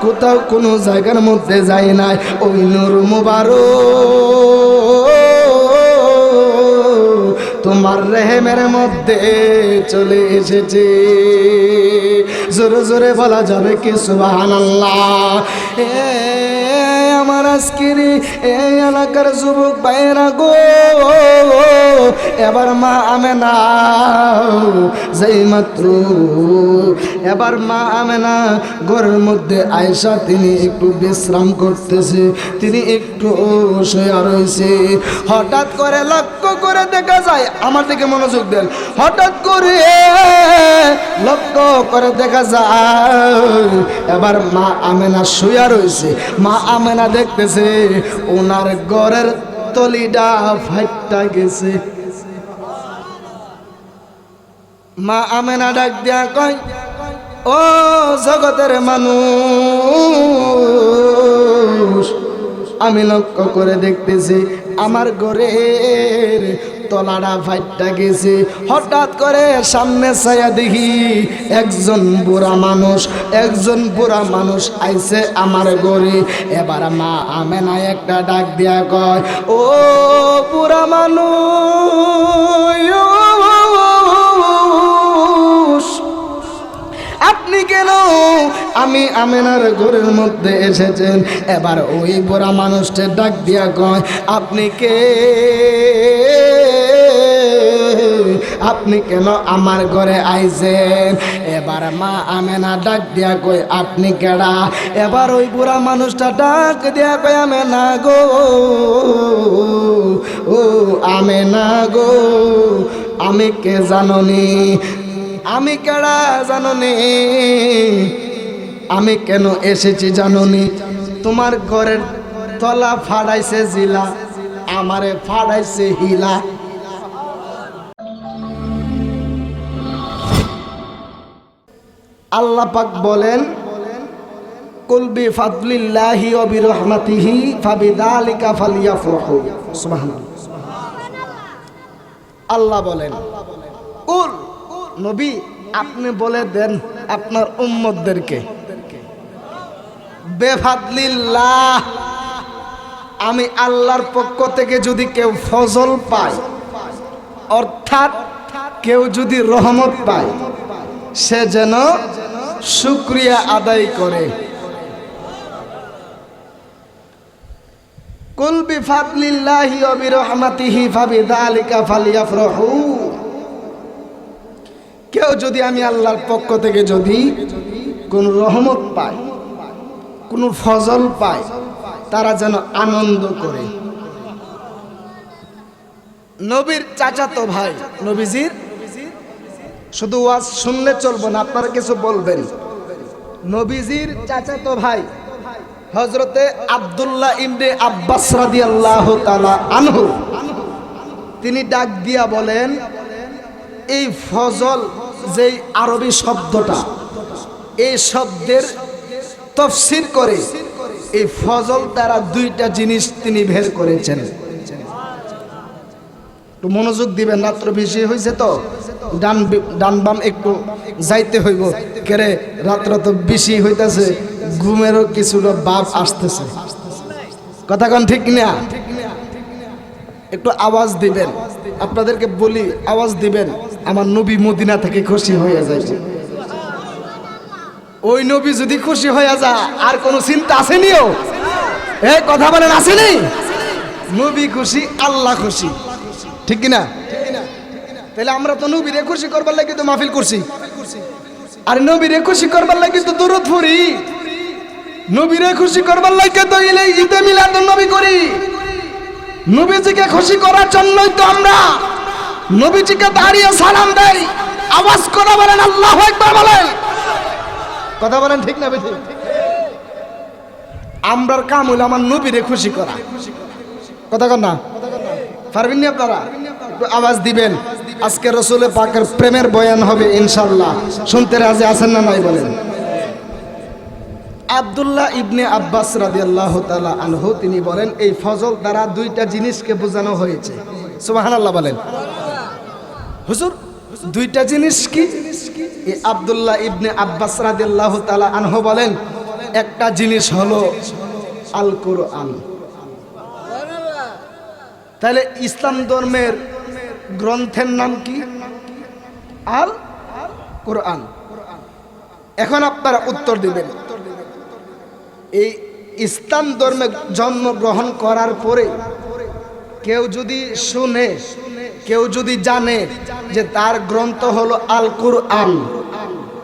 কোথাও কোনো জায়গার মধ্যে যায় নাই, ওই নূর মুবারক তোমার রেহেমের মধ্যে চলে এসেছে। জোরে জোরে বলা যাবে কি সুবহানাল্লাহ। আমার আজকের এই এলাকার যুবক ভাইয়েরা গো, এবার মা আমেনা যেই মাত্র এবার মা আমেনা ঘরের মধ্যে আয়েশা তিনি একটু বিশ্রাম করতেছে, তিনি একটু শুয়ে রয়েছে। হঠাৎ করে লক্ষ্য করে দেখা যায়, আমার দিকে মনোযোগ দেন, হঠাৎ করে লক্ষ্য করে দেখা যায় এবার মা আমেনা শুয়ে রয়েছে। মা আমেনা দেখতেছে ওনার ঘরের তলিটা ফাইটটা গেছে। মা আমেনা ডাক দিয়া কয়, ও জগতের মানুষ, আমি লক্ষ্য করে দেখতেছি আমার ঘরের তলাটা ফাইটটা গেছে। হঠাৎ করে সামনে ছায়া দেখি একজন বুড়া মানুষ আইছে আমার ঘরে। এবার মা আমেনা একটা ডাক দিয়া কয়, ও বুড়া মানুষ, আপনি কেন আমি আমেনার ঘরের মধ্যে এসেছেন? এবার ওই বুড়া মানুষটা ডাক দিয়া কয়, আপনি কে? আপনি কেন আমার ঘরে আইছেন? এবার মা আমেনা ডাক দিয়া কয়, আপনি কেডা? এবার ওই বুড়া মানুষটা ডাক দিয়া কয়, আমেনা গো, ও আমেনা গো, আমি কে জাননি? আমি কেডা জাননি? আমি কেন এসেছি জাননি? তোমার ঘরের তলা ফাড়াইছে জিলা, আমারে ফাড়াইছে হিলা। আল্লাহ পাক বলেন, কুল বিফাদলিল্লাহি ওয়া বিরহমাতিহি ফাবিযালিকা ফালইফরাহু। সুবহানাল্লাহ। আল্লাহ বলেন, কুল নবী আপনি বলে দেন আপনার উম্মতদেরকে, বেফাদলিল্লাহ, আমি আল্লাহর পক্ষ থেকে যদি কেউ ফজল পায়, অর্থাৎ কেউ যদি রহমত পায়, সে যেন শুকরিয়া আদায় করে। কুল বিফাদলিল্লাহি ওয়া বিরহমাতিহি ফাবিযালিকা ফালইফরাহু। কেউ যদি আমি আল্লাহর পক্ষ থেকে যদি কোন রহমত পায়, কোন ফজল পায়, তারা যেন আনন্দ করে। নবীর চাচাতো ভাই, নবীজির শুধু ওয়াজ শুনলে চলবে না, আপনারা কিছু বলবেন। নবীজির চাচাতো ভাই হযরতে আব্দুল্লাহ ইবনে আব্বাস রাদিয়াল্লাহু তাআলা আনহু, তিনি ডাক দিয়া বলেন, এই ফজল যেই আরবি শব্দটা, এই শব্দের তাফসীর করে এই ফজল দ্বারা দুইটা জিনিস তিনি বের করেছেন। একটু মনোযোগ দিবেন, রাত্র বেশি হয়েছে তো ডান বাম একটু যাইতে হইব, কেরে রাত্র তো বেশি হইতেছে, ঘুমেরও কিছুটা ভাব আসতেছে। কথা কোন ঠিক না? একটু আওয়াজ দিবেন, আপনাদেরকে বলি আওয়াজ দিবেন, আমার নবী মদিনা থেকে খুশি হয়ে যায়। ওই নবী যদি খুশি হয়ে যায় আর কোনো চিন্তা আসেনিও? এই কথা বলেন, আসেনি? নবী খুশি, আল্লাহ খুশি, ঠিক কিনা? তাহলে আমরা তো নবীরে খুশি করবার লাগি তো মাহফিল করছি, আর নবীরে খুশি করবার লাগি তো দরুদ পড়ি, নবীরে খুশি করবার লাগি তো ঈদে মিলাদুন নবী করি। নবীজিকে খুশি করার জন্যই তো আমরা নবীজিকে দাঁড়িয়ে সালাম দেই, আওয়াজ করে বলেন আল্লাহু আকবার বলেন। কথা বলেন ঠিক না বেঠিক? আমরার কাম হইল আমার নবীরে খুশি করা। কথা কন না? পারবেন না আপনারা? একটু আওয়াজ দিবেন। আজকে রাসূলের পাকের প্রেমের বয়ান হবে ইনশাআল্লাহ। শুনতে রাজি আছেন না নাই বলেন? আব্দুল্লাহ ইবনে আব্বাস রাদিয়াল্লাহু তাআলা আনহু তিনি বলেন, এই ফজল দ্বারা দুইটা জিনিসকে বোঝানো হয়েছে। সুবহানাল্লাহ বলেন। হুজুর দুইটা জিনিস কি? এই আব্দুল্লাহ ইবনে আব্বাস রাদিয়াল্লাহু তাআলা আনহু বলেন, একটা জিনিস হলো আল কোরআন। তাহলে ইসলাম ধর্মের গ্রন্থের নাম কি? আল কোরআন। এখন আপনারা উত্তর দিবেন, এই ইসলাম ধর্মে জন্মগ্রহণ করার পরে কেউ যদি শুনে, কেউ যদি জানে যে তার গ্রন্থ হলো আল কোরআন,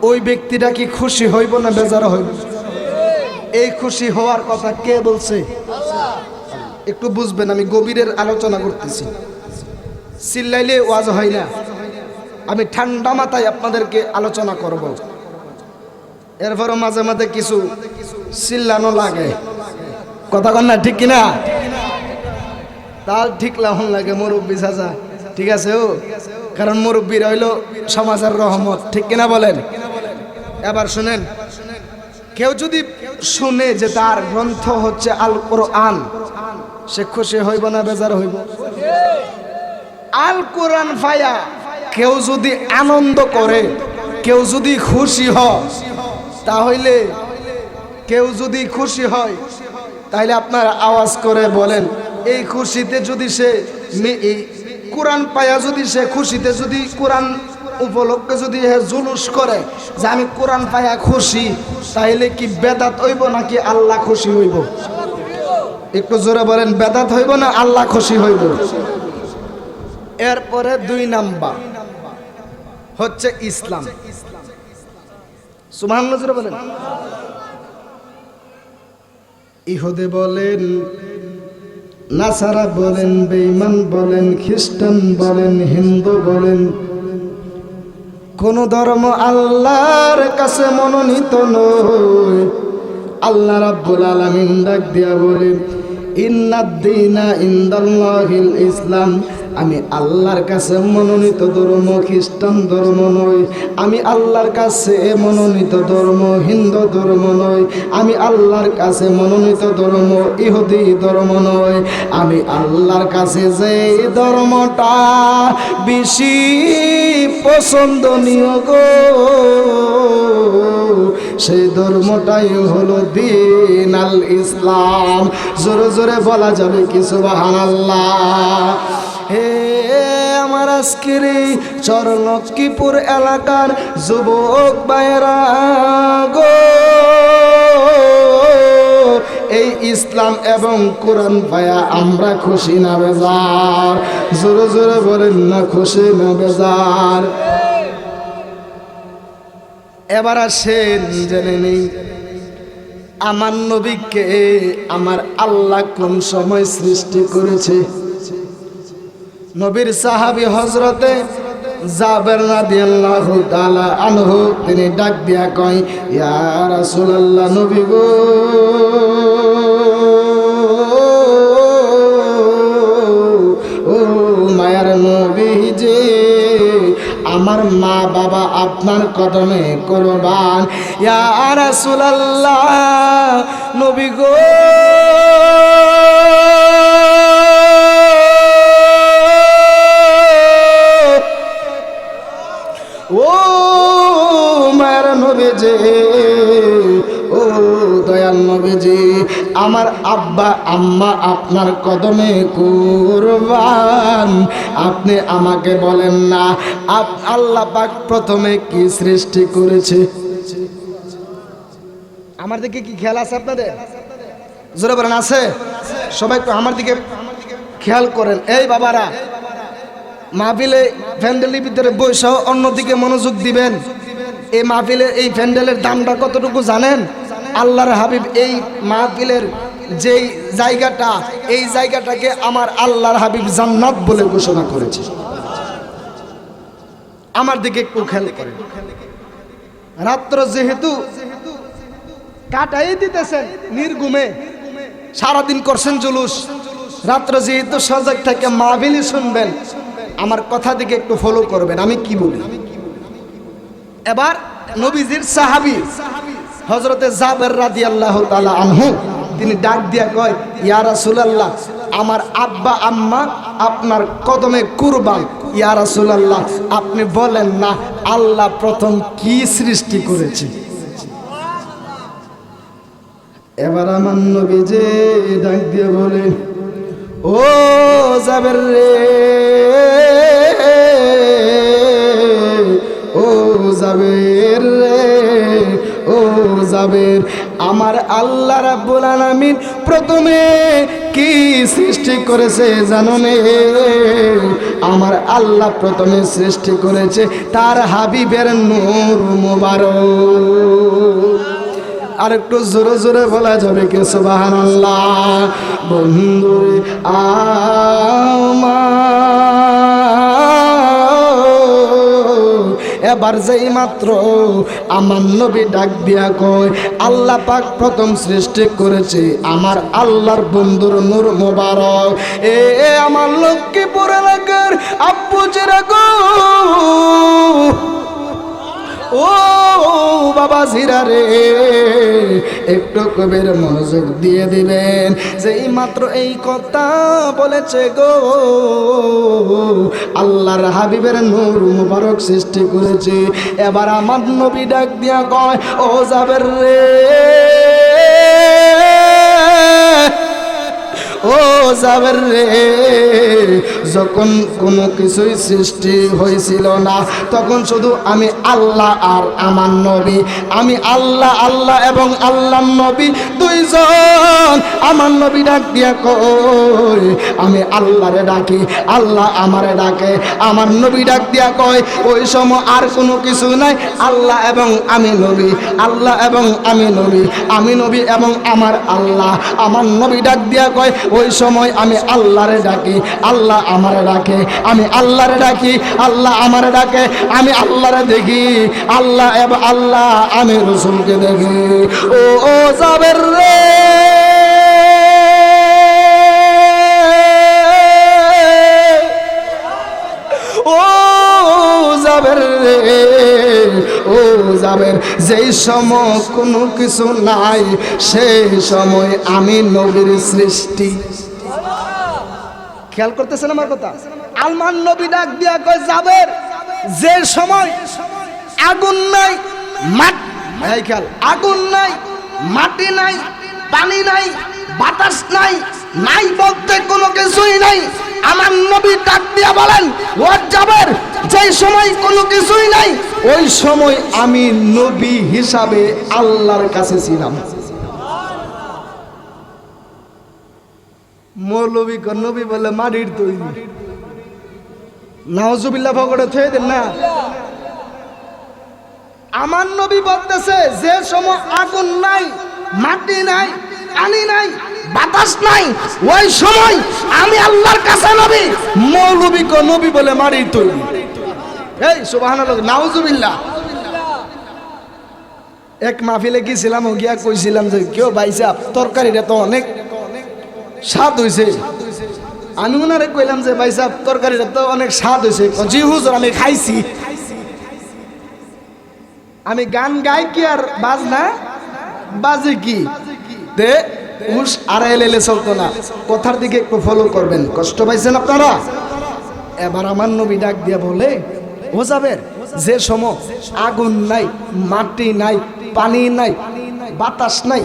ওই ব্যক্তিটা কি খুশি হইব না বেজার হইব? এই খুশি হওয়ার কথা কে বলছে? একটু বুঝবেন, আমি গভীরের আলোচনা করতেছি, চিল্লাইলে ওয়াজ হয় না। আমি ঠান্ডা মাথায় আপনাদেরকে আলোচনা করব। এরপরও মাঝে মাঝে কিছু চিল্লানো লাগে, কথা কন না, ঠিক কিনা? তার ঠিক লাহন লাগে মুরব্বী চাচা, ঠিক আছে ও, কারণ মুরব্বীরা হইল সমাজের রহমত, ঠিক কিনা বলেন? এবার শুনেন, কেউ যদি শুনে যে তার গ্রন্থ হচ্ছে আল কোরআন, সে খুশি হইব না বেজার হইব? আল কোরআন পায়া কেউ যদি আনন্দ করে, কেউ যদি খুশি হয়, তাহলে কেউ যদি খুশি হয়, তাহলে আপনারা আওয়াজ করে বলেন, এই খুশিতে যদি সে এই কোরআন পায়া যদি সে খুশিতে যদি কোরআন উপলক্ষে যদি জুলুস করে যে আমি কোরআন পায়া খুশি, তাহলে কি বেদাত হইব নাকি আল্লাহ খুশি হইব? একটু জোরে বলেন, বেদাত হইব না আল্লাহ খুশি হইব? এরপরে 2 নাম্বার হচ্ছে ইসলাম। সুবহানাল্লাহ জোরে বলেন। ইহুদি বলেন, নাসারা বলেন, বেঈমান বলেন, খ্রিস্টান বলেন, হিন্দু বলেন, কোন ধর্ম আল্লাহর কাছে মনোনীত নয়। আল্লাহ রাব্বুল আলামিন ডাক দিয়া বলেন, ইন্নাদ-দীনা ইনদাল্লাহিল ইসলাম, আমি আল্লাহর কাছে মনোনীত ধর্ম খ্রিস্টান ধর্ম নয়, আমি আল্লাহর কাছে মনোনীত ধর্ম হিন্দু ধর্ম নয়, আমি আল্লাহর কাছে মনোনীত ধর্ম ইহুদি ধর্ম নয়, আমি আল্লাহর কাছে যে ধর্মটা বেশি পছন্দনীয় গো, সেই ধর্মটাই হলো দ্বীন আল ইসলাম। জোরে জোরে বলা যাবে কি সুবহানাল্লাহ? হে আমার আজকের চরলক্ষ্মীপুর এলাকার যুবক ভাইরা গো, এই ইসলাম এবং কোরআন পায়া আমরা খুশি না বেজার? জোরে জোরে বলেন না, খুশি না বেজার? এবার আসেন জেনে নেই, আমার নবীকে আমার আল্লাহ কোন সময় সৃষ্টি করেছে? নবীর সাহাবী হযরতে জাবের রাদিয়াল্লাহু তাআলা আনহু তিনি ডাক দিয়া কয়, ইয়া রাসূলুল্লাহ, নবী গো, ও মায়ার নবী যে, আমার মা বাবা আপনার কদমে কুরবান। ইয়া রাসূলুল্লাহ, নবী গো, ও মায়ের নবীজি, ও দয়াল নবীজি, আমার আব্বা আম্মা আপনার কদমে কুরবান। আপনি আমাকে বলেন না, আল্লাহ পাক প্রথমে কি সৃষ্টি করেছে? আমার দিকে কি খেয়াল আছে আপনাদের? জোরে বলেন, আছে? সবাই একটু আমার দিকে খেয়াল করেন। এই বাবারা, মাহফিলে প্যান্ডেলের ভিতরে বৈশাখ অন্যদিকে মনোযোগ দিবেন। এই মাহফিলের এই প্যান্ডেলের দামটা কতটুকু জানেন? আল্লাহর হাবিব এই মাহফিলের যেই জায়গাটা, এই জায়গাটাকে আমার আল্লাহর হাবিব জান্নাত বলে ঘোষণা করেছে। আমার দিকে একটু খেয়াল করেন। রাত্র যেহেতু কাটাই দিতেছেন নির্ঘুমে, সারাদিন করছেন জুলুস, রাত্র যেহেতু সজাগ থেকে মাহফিলই শুনবেন, আমার কথা দিকে একটু ফলো করবেন আমি কি বলি। এবার নবীজির সাহাবী হযরতে জাবের রাদিয়াল্লাহু তাআলা আনহু তিনি ডাক দিয়া কয়, ইয়া রাসূলুল্লাহ, আমার আব্বা আম্মা আপনার কদমে কুরবান। ইয়া রাসূলুল্লাহ, আপনি বলেন না আল্লাহ প্রথম কি সৃষ্টি করেছে? এবার আমার নবী যে ডাক দিয়ে বলে, ও জাবের রে, ও জাবের রে, ও জাবের, আমার আল্লাহ রাব্বুল আলামিন প্রথমে কি সৃষ্টি করেছে জানো নে? আমার আল্লাহ প্রথমে সৃষ্টি করেছে তার হাবিবের নূর মুবারক। আর একটু জোরে জোরে বলা যাবে কি সুবহানাল্লাহ? বন্ধুরে এবার যেই মাত্র আমার নবী ডাক দিয়া কয়, আল্লাহ পাক প্রথম সৃষ্টি করেছে আমার আল্লাহর বন্ধুর নূর মোবারক। আমার লক্ষ্মীপুর এলাকার আব্বু জিরা গো, ও বাবা জিরা রে, একটু কবির মনোযোগ দিয়ে দিবেন। যেই মাত্র এই কথা বলেছে গো, আল্লাহর হাবিবের নূর মুবারক সৃষ্টি করেছে। এবার আমার নবী ডাক দিয়া কয়, ও জাবের রে, ও জাবের রে, যখন কোনো কিছুই সৃষ্টি হয়েছিল না তখন শুধু আমি আল্লাহ আর আমার নবী, আমি আল্লাহ আল্লাহ এবং আল্লাহর নবী দুইজন। আমার নবী ডাক দিয়া কয়, আমি আল্লাহরে ডাকি, আল্লাহ আমারে ডাকে। আমার নবী ডাক দিয়া কয়, ওই সময় আর কোনো কিছু নাই, আল্লাহ এবং আমি নবী, আল্লাহ এবং আমি নবী, আমি নবী এবং আমার আল্লাহ। আমার নবী ডাক দিয়া কয়, ওই সময় আমি আল্লাহরে ডাকি, আল্লাহ আমারে ডাকে, আমি আল্লাহরে ডাকি, আল্লাহ আমারে ডাকে, আমি আল্লাহরে দেখি, আল্লাহ এবং আল্লাহ আমি রাসূলকে দেখি। ও জাবের রে, ও জাবের রে, ও জাবের, যেই সময় কোনো কিছু নাই সেই সময় আমি নবীর সৃষ্টি। খেয়াল করতেছেন আমার কথা? আলমান নবী ডাক দিয়া কয়, জাবের, যে সময় আগুন নাই, আগুন নাই, মাটি নাই, পানি নাই, বাতাস নাই, নাই বলতে কোনো কিছুই নাই। আমার নবী ডাক দিয়া বলেন, ও জাবের, যে সময় কোনো কিছুই নাই ওই সময় আমি নবী হিসাবে আল্লাহর কাছে ছিলাম। মৌলবী নবী বলে মাটির তৈরি, নাউজুবিল্লাহ ভগড়ে থয়ে দেন না। আমার নবী বলতেছে, যে সময় আগুন নাই, মাটি নাই, পানি নাই, বাতাস নাই, ওই সময় আমি আল্লাহর কাছে নবী। মৌলবী নবী বলে মাটির তৈরি। এই সুবহানাল্লাহ, নাউজুবিল্লাহ। এক মাহফিলে গিয়েছিলাম, গিয়া কইছিলাম যে কেউ ভাইসাব তরকারিটা তো অনেক স্বাদ হয়েছে। আমি ওনারে কইলাম যে ভাইসাব তরকারিটা তো অনেক স্বাদ হয়েছে। জি হুজুর, আমি খাইছি। আমি গান গাই কি আর বাজনা বাজে কি দে হুশ আড়াইলে চলতো না। কথার দিকে একটু ফলো করবেন। কষ্ট পাইছেন আপনারা? এবার আমার নবী ডাক দিয়া বলে, ও জাবের, যে সময় আগুন নাই, মাটি নাই, পানি নাই, বাতাস নাই,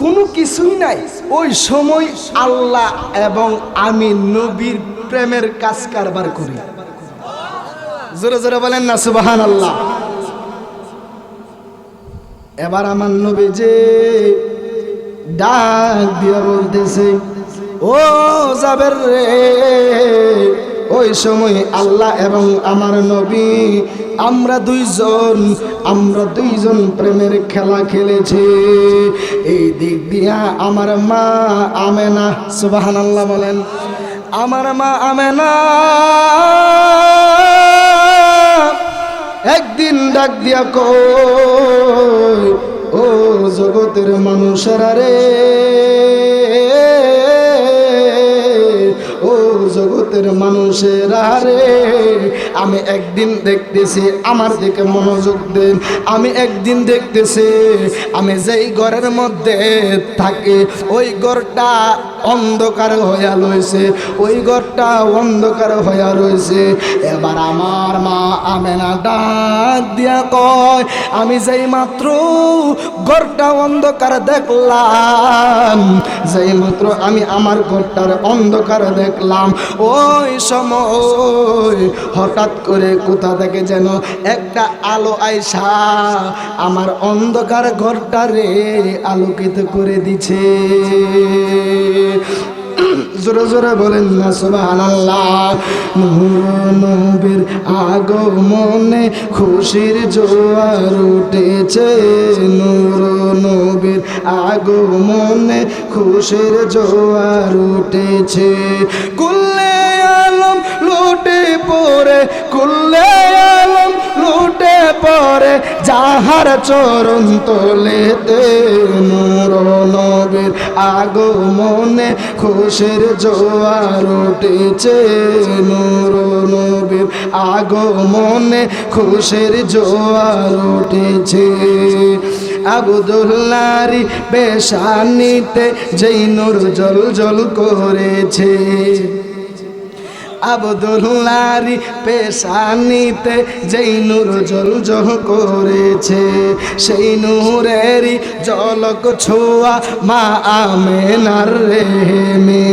কোনো কিছুই নাই, ওই সময় আল্লাহ এবং আমি নবীর প্রেমের কাজ কারবার করি। জোরে জোরে বলেন না সুবহানাল্লাহ। এবার আমার নবী যে ডাক দিয়া বলতেছে, ও জাবের রে, ওই সময় আল্লাহ এবং আমার নবী আমরা দুইজন প্রেমের খেলা খেলেছি। এই দিক দিয়া আমার মা আমেনা, সুবহানাল্লাহ বলেন, আমার মা আমেনা একদিন ডাক দিয়া কই, ও জগতের মানুষেরা রে, ও জগতের মানুষেরা রে, আমি একদিন দেখতেছি, আমার দিকে মনোযোগ দেন, আমি একদিন দেখতেছি আমি যেই ঘরের মধ্যে থাকি ওই ঘরটা অন্ধকার হইয়া রয়েছে, ওই ঘরটা অন্ধকার হইয়া রয়েছে। এবার আমার মা আমেনা ডাক দিয়া কয়, আমি যেই মাত্র ঘরটা অন্ধকার দেখলাম, যেই মাত্র আমি আমার ঘরটার অন্ধকার দেখলাম, ওই সময় হঠাৎ করে কোথা থেকে যেন একটা আলো আইসা আমার অন্ধকার ঘরটারে আলোকিত করে দিছে। জোরে জোরে বলেন না সুবহানাল্লাহ। নূর নবীর আগমনে খুশির জোয়ার উঠেছে, নূর নবীর আগমনে খুশির জোয়ার উঠেছে। কুল্লে আলম লুটে পড়ে, কুল্লে আলম লুটে পড়ে যাহার চরণ তলেতে, নূর নবীর আগমনে খুশির জোয়ার উঠেছে, নূর নবীর আগমনে খুশির জোয়ার উঠেছে। আব্দুল্লাহরি পেশানিতে যেই নূর জল জল করেছে, আব্দুল্লাহরি পেশানিতে যেই নূর জল জল করেছে, সেই নূরেরই ঝলক ছোঁয়া মা আমেনার রেহেমে।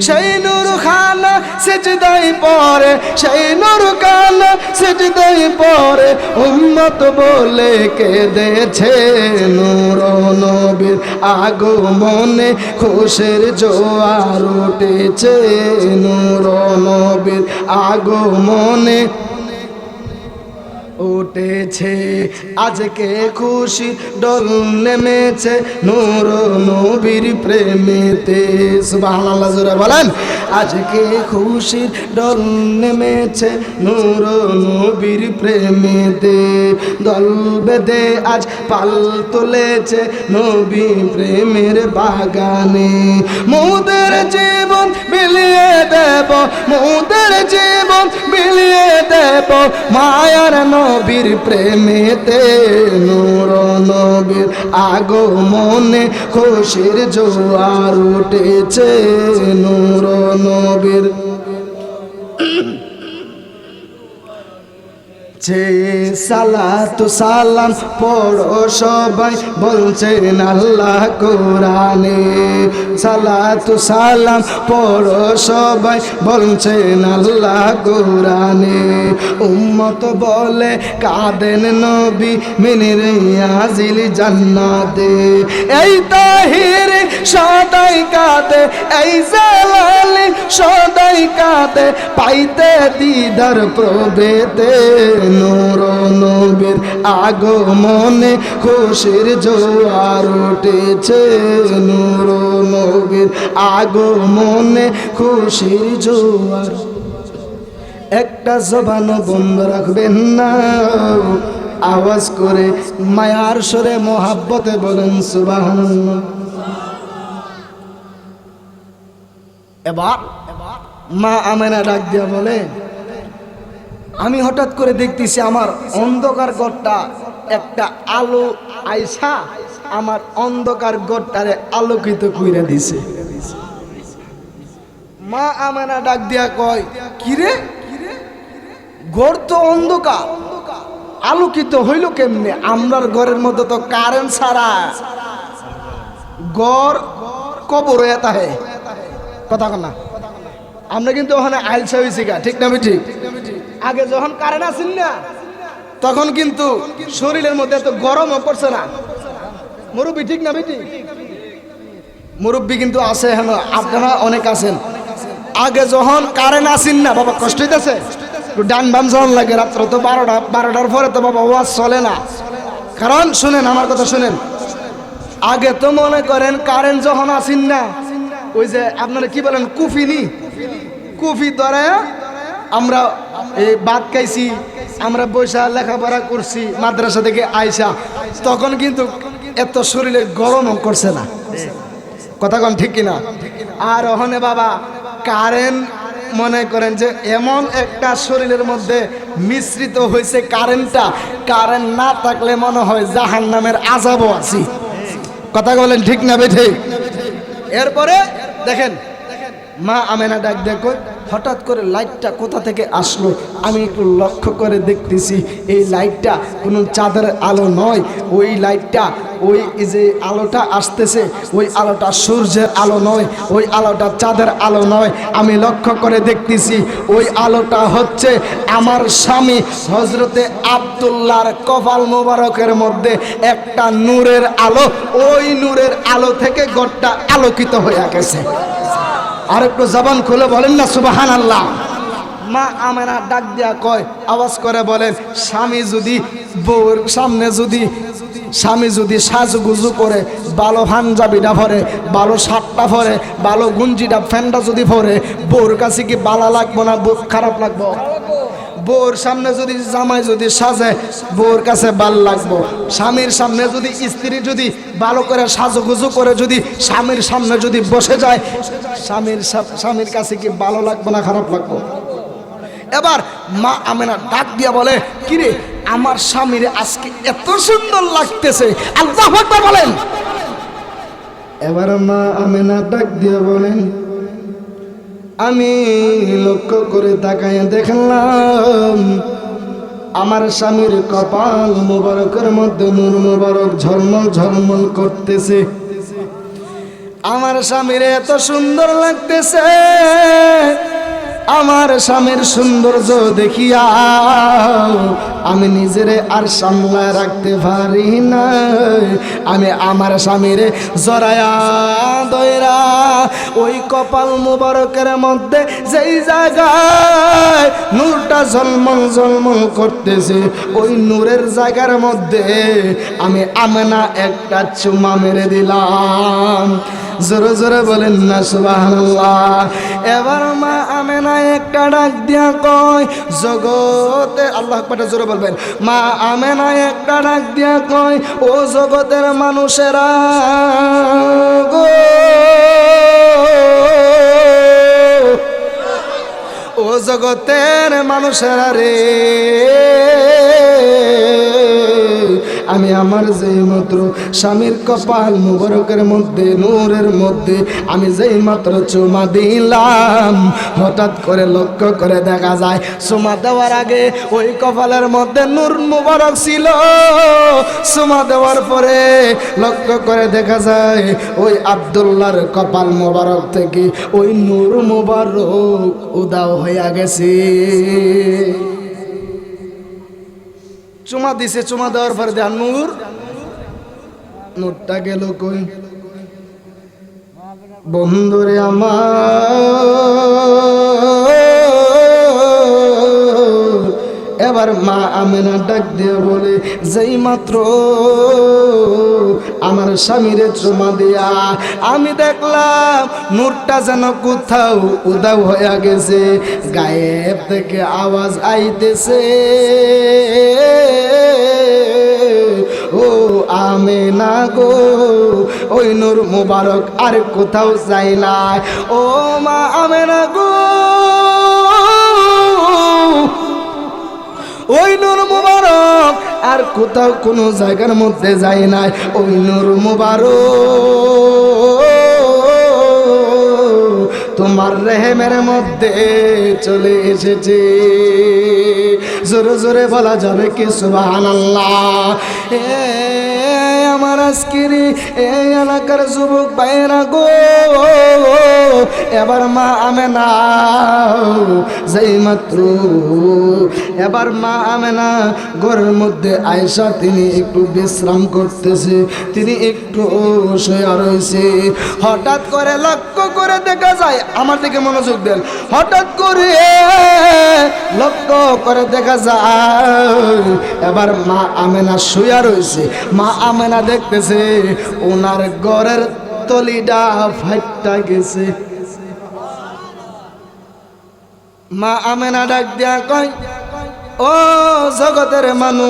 সেই নূর খানা সিজদায় পড়ে, সেই নূর খানা সিজদায় পড়ে উম্মত বলে কেঁদেছে, নূর নবীর আগমনে খুশির জোয়ার উঠেছে, নূর নবীর আগমনে উঠেছে। আজকে খুশি ডল নেমেছে নূর নবীর প্রেমেতে, সুবহানাল্লাহ জোরে বলেন। আজকে খুশির ডল নেমেছে নূর নবীর প্রেমেতে, দল বেঁধে আজ পাল তুলেছে নবী প্রেমের বাগানে। মোদের জীবন বিলিয়ে দেব, মোদের জীবন বিলিয়ে দেব মায়ার নবীর প্রেমেতে, নূর নবীর আগমনে খুশির জোয়ার উঠেছে, নূর নবীর যে সালাতু সালাম পড়ো সবাই বলছেন আল্লাহ কোরআনে, সালাতু সালাম পড়ো সবাই বলছেন আল্লাহ কোরআনে। উম্মত বলে কাঁদেন নবী মিনিরে আজিল জান্নাতে, এই তাহির সদাই কাঁদে, এই জালালি সদাই কাঁদে পাইতে দিদার প্রবেতে, নূর নবীর আগমনে খুশির জোয়ার উঠেছে, নূর নবীর আগমনে খুশির জোয়ার। একটা জবান বন্ধ রাখবেন না, আওয়াজ করে মায়ার সুরে মোহাব্বতে বলেন সুবহানাল্লাহ। এবার মা আমেনা ডাক দিয়া বলে, আমি হঠাৎ করে দেখতেছি আমার অন্ধকার ঘরটা একটা আলো আইসা আমার অন্ধকার ঘরটারে আলোকিত কইরা দিছে। মা আমেনা ডাক দিয়া কয়, কিরে ঘর তো অন্ধকার, আলোকিত হইল কেমনে? আমরার ঘরের মধ্যে তো কারেন্ট ছাড়া ঘর কবর হয়ে থাকে, কথা না। আমরা কিন্তু ওখানে আইলসা হয়েছি গা, ঠিক না ঠিক? আগে যখন কারেন্ট আসেন না তখন কিন্তু শরীরের মধ্যে এত গরমও করছে না, মুরব্বী ঠিক না বেটি? মুরব্বী কিন্তু আছে, হ্যাঁ আপনারা অনেক আছেন। আগে যখন কারেন্ট আসেন না বাবা কষ্ট হইতেছে, ডান বাম যখন লাগে রাত্র তো 12টার পরে তো বাবা ওয়াজ চলে না। কারণ শুনেন আমার কথা শুনেন, আগে তো মনে করেন কারেন্ট যখন আসেন না ওই যে আপনারা কি বলেন কুফিনি, কুফি ধরে আমরা এই ভাত খাইছি, আমরা বৈশা লেখাপড়া করছি মাদ্রাসা থেকে আইসা, তখন কিন্তু এত শরীরে গরমও করছে না, কথা কন ঠিক কিনা? আর ওখানে বাবা কারেন্ট মনে করেন যে এমন একটা শরীরের মধ্যে মিশ্রিত হয়েছে কারেন্টটা, কারেন্ট না থাকলে মনে হয় জাহান্নামের আযাবও আছে। কথা বলেন ঠিক না বেঠে? এরপরে দেখেন মা আমেনা ডাক দেখো, হঠাৎ করে লাইটটা কোথা থেকে আসলো। আমি একটু লক্ষ্য করে দেখতেছি এই লাইটটা কোনো চাঁদের আলো নয়, ওই লাইটটা ওই যে আলোটা আসতেছে ওই আলোটা সূর্যের আলো নয়, ওই আলোটা চাঁদের আলো নয়। আমি লক্ষ্য করে দেখতেছি ওই আলোটা হচ্ছে আমার স্বামী হযরতে আব্দুল্লাহর কপাল মোবারকের মধ্যে একটা নূরের আলো, ওই নূরের আলো থেকে ঘরটা আলোকিত হয়ে গেছে। আর একটু জবান খুলে বলেন না সুবহানাল্লাহ। মা আমেনা ডাক দিয়া কয়, আওয়াজ করে বলেন, স্বামী যদি বউর সামনে স্বামী যদি সাজগুজু করে, ভালো পাঞ্জাবিটা পরে, ভালো শার্টটা পরে, ভালো গুঞ্জিটা ফ্যানটা যদি পরে, বউর কাছে কি ভালো লাগবো না খারাপ লাগবো? বউর সামনে যদি জামাই যদি সাজে বউর কাছে ভাল লাগবো। স্বামীর সামনে যদি স্ত্রী যদি ভালো করে সাজগুজু করে যদি স্বামীর সামনে যদি বসে যায়, স্বামীর কাছে কি ভালো লাগবে না খারাপ লাগবো? এবার মা আমেনা ডাক দিয়া বলে, কিরে আমার স্বামীর আজকে এত সুন্দর লাগতেছে, আল্লাহু আকবার বলেন। এবার মা আমেনা ডাক দিয়া বলেন, আমি লক্ষ্য করে তাকায় দেখলাম আমার স্বামীর কপাল মোবারকের মধ্যে নূর মোবারক ঝলমল ঝলমল করতেছে। আমার স্বামীর এত সুন্দর লাগতেছে, আমার স্বামীর সৌন্দর্য দেখিয়া আমি নিজেরে আর সামলায় রাখতে পারি না। আমি আমার স্বামীরে জড়ায়া দয়রা ওই কপাল মুবারকের মধ্যে যেই জায়গায় নূরটা ঝলমল ঝলমল করতেছে, ওই নূরের জায়গার মধ্যে আমি আমেনা একটা চুমা মেরে দিলাম। জোরে জোরে বলেন না সুবহানাল্লাহ। এবার মা আমেনা একটা ডাক দিয়া কয়, জগতে আল্লাহু আকবার জোরে বলবেন। মা আমেনা একটা ডাক দিয়া কয়, ও জগতের মানুষেরা গো, ও জগতের মানুষেরা রে, আমি আমার যেই মাত্র স্বামীর কপাল মুবারকের মধ্যে নূরের মধ্যে আমি যেই মাত্র চুমা দিলাম, হঠাৎ করে লক্ষ্য করে দেখা যায় চুমা দেওয়ার আগে ওই কপালের মধ্যে নূর মুবারক ছিল, চুমা দেওয়ার পরে লক্ষ্য করে দেখা যায় ওই আব্দুল্লাহর কপাল মুবারক থেকে ওই নূর মুবারক উদাও হইয়া গেছে। চুমা দিছে, চুমা দেওয়ার পরে দেন নূরটা গেল কই? বন্ধুরে আমার এবার মা আমেনা ডাক দিয়ে বলে, যেই মাত্র আমার স্বামীরে চুমা দিয়া আমি দেখলাম নূরটা যেন কোথাও উদাও হয়ে গেছে, গায়েব থেকে আওয়াজ আইতেছে, ও আমেনা গো, ওই নূর মুবারক আর কোথাও যায় না। ও মা আমেনা গো, ওই নূর মুবারক আর কোথাও কোনো জায়গার মধ্যে যায় নাই, ওই নূর মুবারক তোমার রেহেমের মধ্যে চলে এসেছে। জোরে জোরে বলা যাবে কি সুবহানাল্লাহ। আমার আজকের এই এলাকার যুবক ভাইয়েরা গো, এবার মা আমেনা যেই মাত্র এবার মা আমেনা ঘরের মধ্যে আয়েশা তিনি একটু বিশ্রাম করতেছে, তিনি একটু শুয়ে রয়েছে। হঠাৎ করে লক্ষ্য করে দেখা যায়, আমার দিকে মনোযোগ দেন, হঠাৎ করে লক্ষ্য করে দেখা যায় এবার মা আমেনা শুয়ে রয়েছে। মা আমেনা দেখতেছে ওনার ঘরের তলিটা ফাইটা গেছে। মা আমেনা ডাক দিয়া কয়, ও জগতের মানুষ,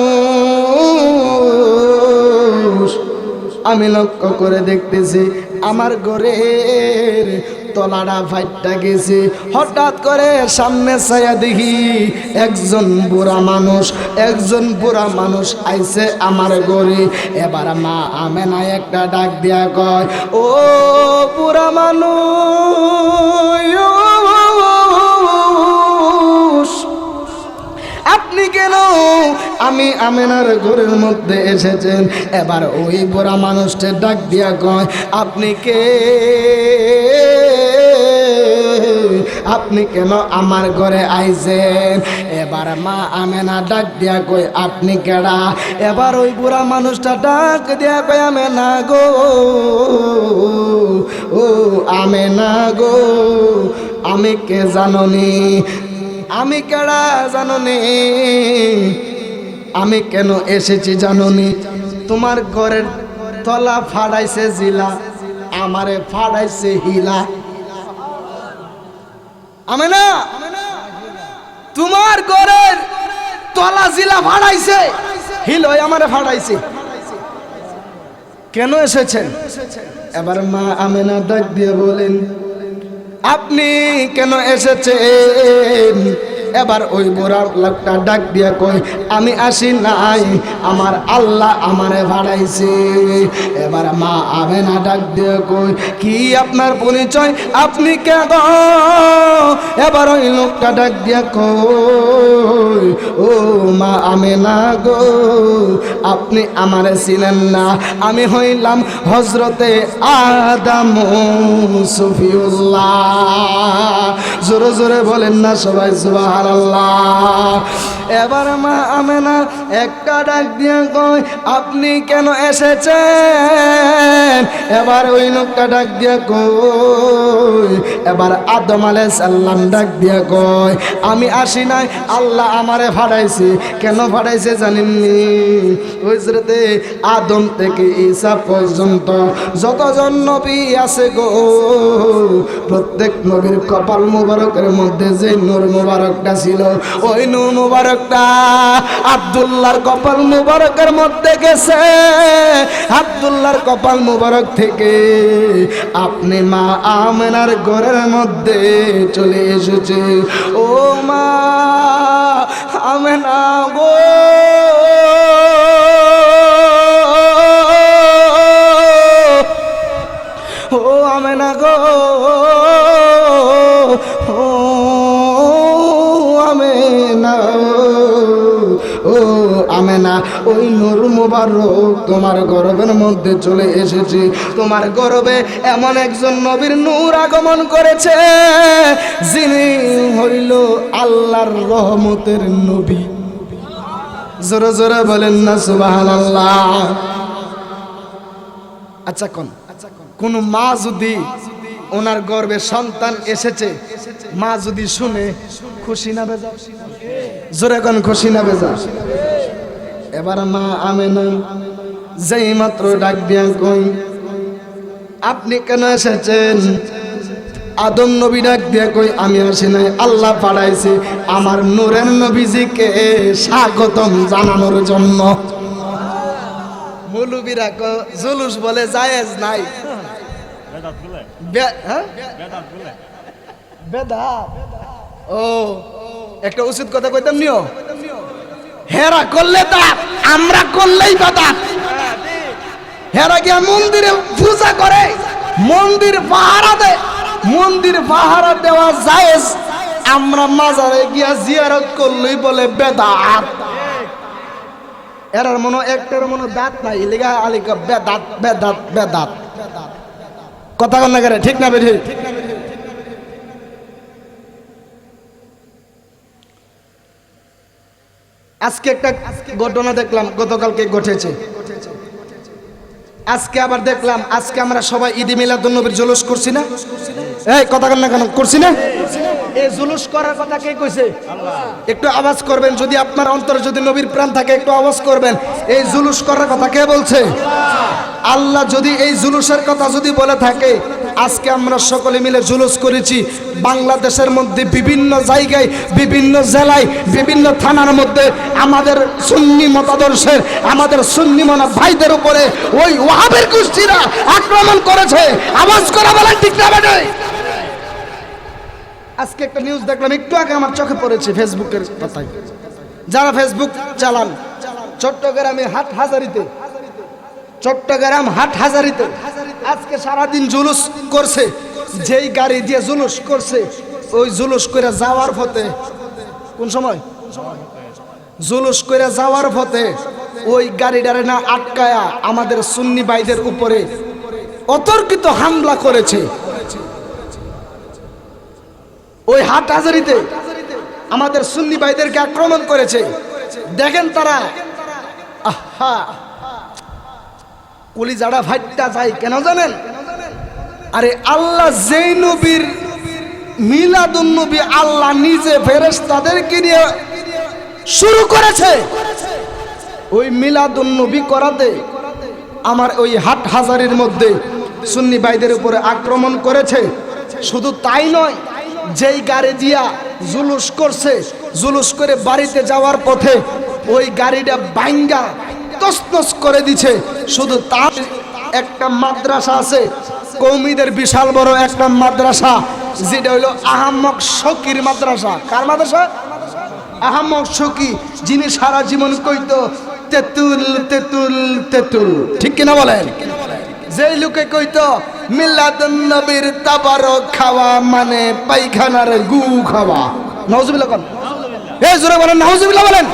আমি লক্ষ্য করে দেখতেছি আমার ঘরের তলাটা ফাইটটা গেছে। হঠাৎ করে সামনে ছায়া দেখি একজন বুড়া মানুষ আইছে আমার ঘরে। এবার মা আমেনা একটা ডাক দিয়া কয়, ও বুড়া মানুষ, আপনি কেন আমি আমেনার ঘরের মধ্যে এসেছেন? এবার ওই বুড়া মানুষটা ডাক দিয়া কয়, আপনি কে? আপনি কেন আমার ঘরে আইছেন? এবার মা আমেনা ডাক দিয়া কই, আপনি কেডা? এবার ওই বুড়া মানুষটা ডাক দিয়া কই, আমেনা গো, ও আমেনা গো, আমি কে জাননি? আমি কেডা জাননি? আমি কেন এসেছি জাননি? তোমার ঘরের তলা ফাড়াইছে জিলা, আমারে ফাড়াইছে হিলা। আমেনা, তোমার ঘরের তলা জিলা ফাড়াইছে, হিল আমারে ফাড়াইছে। কেন এসেছেন? এবার মা আমেনা ডাক দিয়ে বলেন, আপনি কেন এসেছেন? এবার ওই বুড়া লোকটা ডাক দিয়া কই, আমি আসি নাই, আমার আল্লাহ আমারে ভাড়াইছে। এবার মা আমেনা ডাক দিয়া কই, কি আপনার পরিচয়? আপনি কে গো? এবার ওই লোকটা ডাক দিয়া কই, ও মা আমেনা গো, আপনি আমারে চিনেন না, আমি হইলাম হযরতে আদম সফিউল্লাহ। জোরে জোরে বলেন না সবাই সুবহানাল্লাহ। এবার মা আমেনা একটা ডাক দিয়া কয়, আপনি কেন এসেছেন? এবার ওই লোকটা ডাক দিয়া কই, এবার আদম আলাইহিস সালাম ডাক দিয়া কয়, আমি আসি নাই, আল্লাহ আমারে ফাড়াইছে। কেন ফাড়াইছে জানেননি? ওই হযরতে আদম থেকে ঈসা পর্যন্ত যতজন নবী আছে গো, প্রত্যেক নবীর কপাল মুবারকের মধ্যে যে নূর মুবারকটা ছিল, ওই নূর মুবারকটা আব্দুল্লাহর কপাল মুবারকের মধ্যে গেছে। আব্দুল্লাহর কপাল মুবারক থেকে আপনি মা আমেনার ঘরের মধ্যে চলে এসেছে। ও মা আমেনা গো, ও আমেনা গো, ও আমেনা, ও আমেনা, ওই নূর মুবারক তোমার গর্ভের মধ্যে চলে এসেছে। তোমার গর্ভে এমন একজন নবীর নূর আগমন করেছে, যিনি হইল আল্লাহর রহমতের নবী। জোরে জোরে বলেন না সুবহানাল্লাহ। আচ্ছা কোন মা যদি ওনার গর্ভে সন্তান এসেছে, মা যদি শুনে, খুশি না বেজা? জোরে কোন খুশি না বেজা? এবার মা আমেনা যেই মাত্র ডাক দিয়া কই, আপনি কেন এসেছেন? আদম নবী ডাক দিয়া কই, আমি আসি নাই, আল্লাহ পাঠাইছে আমার নূরের নবীজিকে স্বাগতম জানানোর জন্য। মৌলবীরা জুলুস বলে জায়েজ নাই, বেদাত। ও একটা উচিত কথা কইতাম নিও, হেরা করলে তা আমরা করলেই বেদাত। হেরা গিয়া মন্দিরে পূজা করে, মন্দির পাহারা দেয়, মন্দির পাহারা দেওয়া জায়েজ, আমরা মাজারে গিয়া জিয়ারত করলেই বলে বেদাত। এরার মনে একটার মনে দাঁত নাই, লিগা আলিকা বেদাত বেদাত বেদাত। কথা কন না করে, ঠিক না বেঠি? আজকে একটা ঘটনা দেখলাম, গতকালকে ঘটেছে, আজকে আবার দেখলাম। আজকে আমরা সবাই ঈদে মিলাদুন নবীর জুলুস করছি না? এই কথা কন না কেন, করছি না? এই জুলুস করার কথা কে কইছে? একটু আওয়াজ করবেন, যদি আপনার অন্তরে যদি নবীর প্রাণ থাকে একটু আওয়াজ করবেন। এই জুলুস করার কথা কে বলছে? আল্লাহ যদি এই জুলুসের কথা যদি বলে থাকে, আজকে আমরা সকলে মিলে জুলুস করেছি বাংলাদেশের মধ্যে বিভিন্ন জায়গায়, বিভিন্ন জেলায়, বিভিন্ন থানার মধ্যে আমাদের সুন্নি মতাদর্শের, আমাদের সুন্নি মনা ভাইদের উপরে ওই ওয়াহাবের গোষ্ঠীরা আক্রমণ করেছে। আওয়াজ করা বলেন ঠিক না বেটা? আজকে একটা নিউজ দেখলাম, একটু আগে আমার চোখে পড়েছে ফেসবুকের পাতায়। যারা ফেসবুক চালান, চট্টগ্রামে চট্টগ্রাম হাটহাজারীতে আজকে সারাদিন জুলুস করছে। যেই গাড়ি দিয়ে জুলুস করছে, ওই জুলুস করে যাওয়ার পথে, কোন সময় জুলুস করে যাওয়ার পথে ওই গাড়িটারে না আটকায়া আমাদের সুন্নি ভাইদের উপরে অতর্কিত হামলা করেছে। ওই হাটহাজারীতে আমাদের সুন্নি ভাইদেরকে আক্রমণ করেছে। দেখেন তারা, আহা, কলিজাটা ফাইটটা যায় কেন জানেন? আরে আল্লাহ যেই নবীর মিলাদুন নবী আল্লাহ নিজে ফেরেশতাদেরকে নিয়ে শুরু করেছে, ওই মিলাদুন নবী করাতে আমার ওই হাটহাজারীর মধ্যে সুন্নি ভাইদের উপরে আক্রমণ করেছে। শুধু তাই নয়, যেই গাড়ি দিয়া জুলুস করছে, জুলুস করে বাড়িতে যাওয়ার পথে ওই গাড়িটা ভাঙ্গা তছনছ করে দিছে। শুধু তার একটা মাদ্রাসা আছে, কওমিদের বিশাল বড় একটা মাদ্রাসা, যেটা হইল আহমক শকির মাদ্রাসা। কার মাদ্রাসা? আহমক শকি, যিনি সারা জীবন কইতো তেতুল তেতুল তেতুল, ঠিক কিনা বলেন? যেই লোকে কইতো মিলাদুন নবীর তাবারক খাওয়া মানে পায়খানার গু খাওয়া। নাউজুবিল্লাহ কোন? এই জোরে বলেন নাউজুবিল্লাহ বলেন।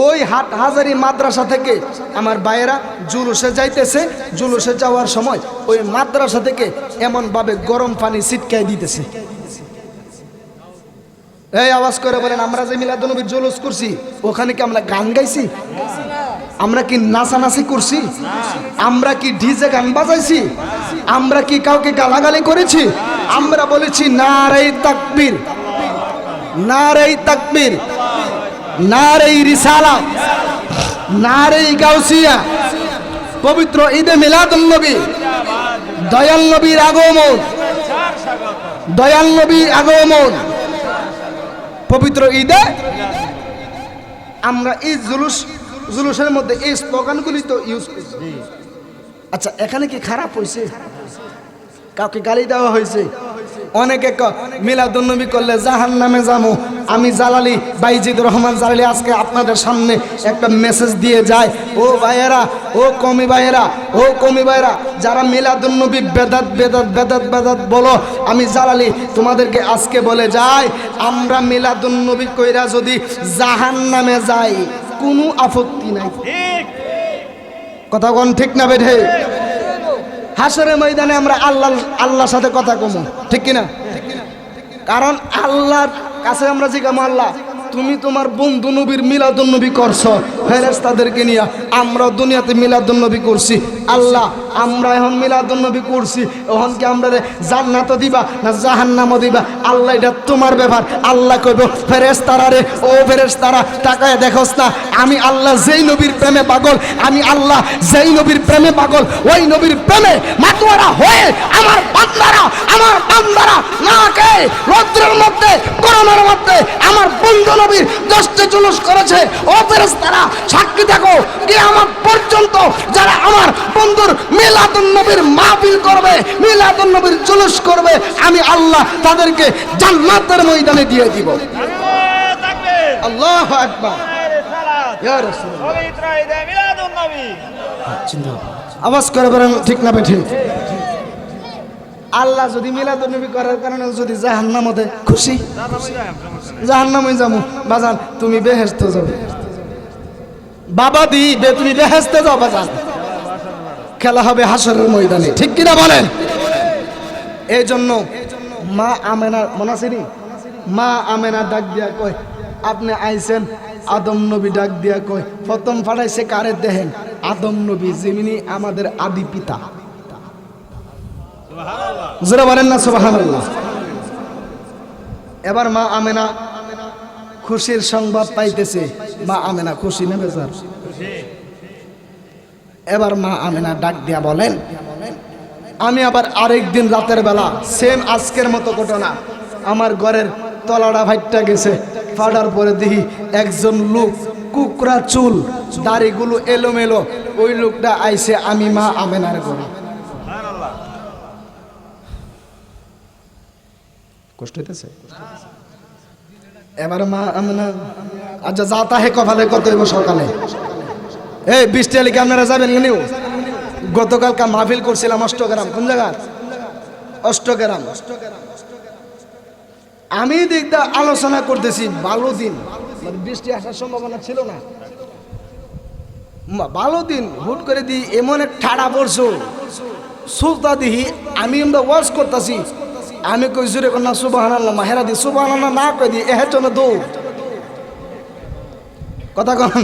ওই হাটহাজারী মাদ্রাসা থেকে আমার ভাইয়েরা জুলুসে যাইতেছে, জুলুসে যাওয়ার সময় ওই মাদ্রাসা থেকে এমন ভাবে গরম পানি ছিটকাই দিতেছে। এই আওয়াজ করে বলেন, আমরা যে মিলাদুন নবীর জুলুস করছি, ওখানে কি আমরা গান গাইছি? আমরা কি নাচানাচি করছি? আমরা কি ডিজে গান বাজাইছি? আমরা কি কাউকে গালাগালি করেছি? আমরা বলেছি নারে তাকবীর, নারে তাকবীর, নারে রিসালাত, নারে গাউসিয়া। পবিত্র ঈদে মিলাদুন নবী, দয়াল নবীর আগমন, দয়াল নবীর আগমন, পবিত্র ঈদে আমরা এই জুলুসের মধ্যে এই স্লোগানগুলি তো ইউজ করছি। আচ্ছা, এখানে কি খারাপ হয়েছে? কাউকে গালি দেওয়া হয়েছে? অনেকে মিলাদুন নবী করলে জাহান্নামে যাবো। আমি জালালি বাইজিদুর রহমান জালালি আজকে আপনাদের সামনে একটা মেসেজ দিয়ে যায়, ও ভাইয়েরা, ও কমি ভাইয়েরা, ও কমি ভাইয়েরা, যারা মিলাদুন নবী বেদাত বেদাত বেদাত বেদাত বলো, আমি জালালি তোমাদেরকে আজকে বলে যাই, আমরা মিলাদুন নবী কইরা যদি জাহান্নামে যাই কোনো আপত্তি নাই। কথা কোন ঠিক না বেঠে? হাসরের ময়দানে আমরা আল্লাহর সাথে কথা কমু, ঠিক কিনা? কারণ আল্লাহর কাছে আমরা জিজ্ঞাসা, আল্লাহ তুমি তোমার বন্ধু নবীর মিলাদুন নবী করছো ফেরেশতাদেরকে নিয়ে, আমরা দুনিয়াতে মিলাদুন নবী করছি। আল্লাহ আমরা এখন মিলাদুন নবী করছি, এখন কি আমরা জান্নাতও দিবা না জাহান্নামও দিবা? আল্লাহ এটা তোমার ব্যাপার। আল্লাহ কইব, ফেরেশতারা রে, ও ফেরেশতারা তাকায় দেখোস না, আমি আল্লাহ যেই নবীর প্রেমে পাগল, আমি আল্লাহ যেই নবীর প্রেমে পাগল, ওই নবীর প্রেমে মাতোয়ারা হয়ে আমার বান্দারা না কে রৌদ্রের মধ্যে গরমের মধ্যে আমার বন্ধু নবীর দশটি জুলুস করেছে। ও ফেরেশতারা সাক্ষী থাকো, কিয়ামত পর্যন্ত যারা আমার বন্ধুর মিলাদুন নবীর মাহফিল করবে, মিলাদুন নবীর জুলুস করবে, আমি আল্লাহ তাদেরকে জান্নাতের ময়দানে দিয়ে দিব। আল্লাহু আকবার, ইয়া রাসূলুল্লাহ, পবিত্র ঈদে মিলাদুন নবী। আওয়াজ করে বলেন ঠিক না বেঠি? আল্লাহ যদি মিলাদুন নবী করার কারণে যদি জাহান্নামে দেয়, খুশি? জাহান্নামে যাবো বাজান, তুমি বেহেশতে যাবে। বাবা দিবে, তুমি বেহেশতে যাও বাজান। খেলা হবে হাসরের ময়দানে, ঠিক কিনা বলেন? এই জন্য মা আমেনা, মনে আছে নি? মা আমেনা ডাক দিয়া কয়, আপনি আইছেন। আদম নবী ডাক দিয়া কয়, প্রথম ফাটাইছে কারে দেখেন? আদম নবী, যিনি আমাদের আদি পিতা। যারা বলেন না সুবহানাল্লাহ। এবার মা আমেনা খুশির সংবাদ পাইতেছে। মা আমেনা খুশি না বেজার? এবার মা আমেনা ডাক দিয়া বলেন, আমি আবার আরেকদিন রাতের বেলা সেম আজকের মতো ঘটনা, আমার ঘরের তলাটা ফাইটটা গেছে, ফাটার পরে দেখি একজন লোক, কুকরা চুল, দাড়িগুলো এলোমেলো, ওই লোকটা আইছে আমি মা আমেনার ঘরে। কষ্ট হইতেছে? এবার মা আমেনা আচ্ছা যা তাহে কপালে কত হইব সকালে। এই 20 তারিখে আপনারা যাবেন নিউ? গতকালকে মাহফিল করছিলাম অষ্টগ্রাম। কোন জায়গা? অষ্টগ্রাম। আমি দেখতে আলোচনা করতেছি, ভালো দিন, মানে বৃষ্টি আসার সম্ভাবনা ছিল না, ভালো দিন। হুট করে দিই এমন এক ঠাড়া পড়ছো, সুলতা দিহি আমি ওয়াজ করতেছি, আমি কই জুড়ে না সুবহানাল্লাহ, মাহেরা দি সুবহানাল্লাহ না কই দি এহে চলে দৌড়। কথা কন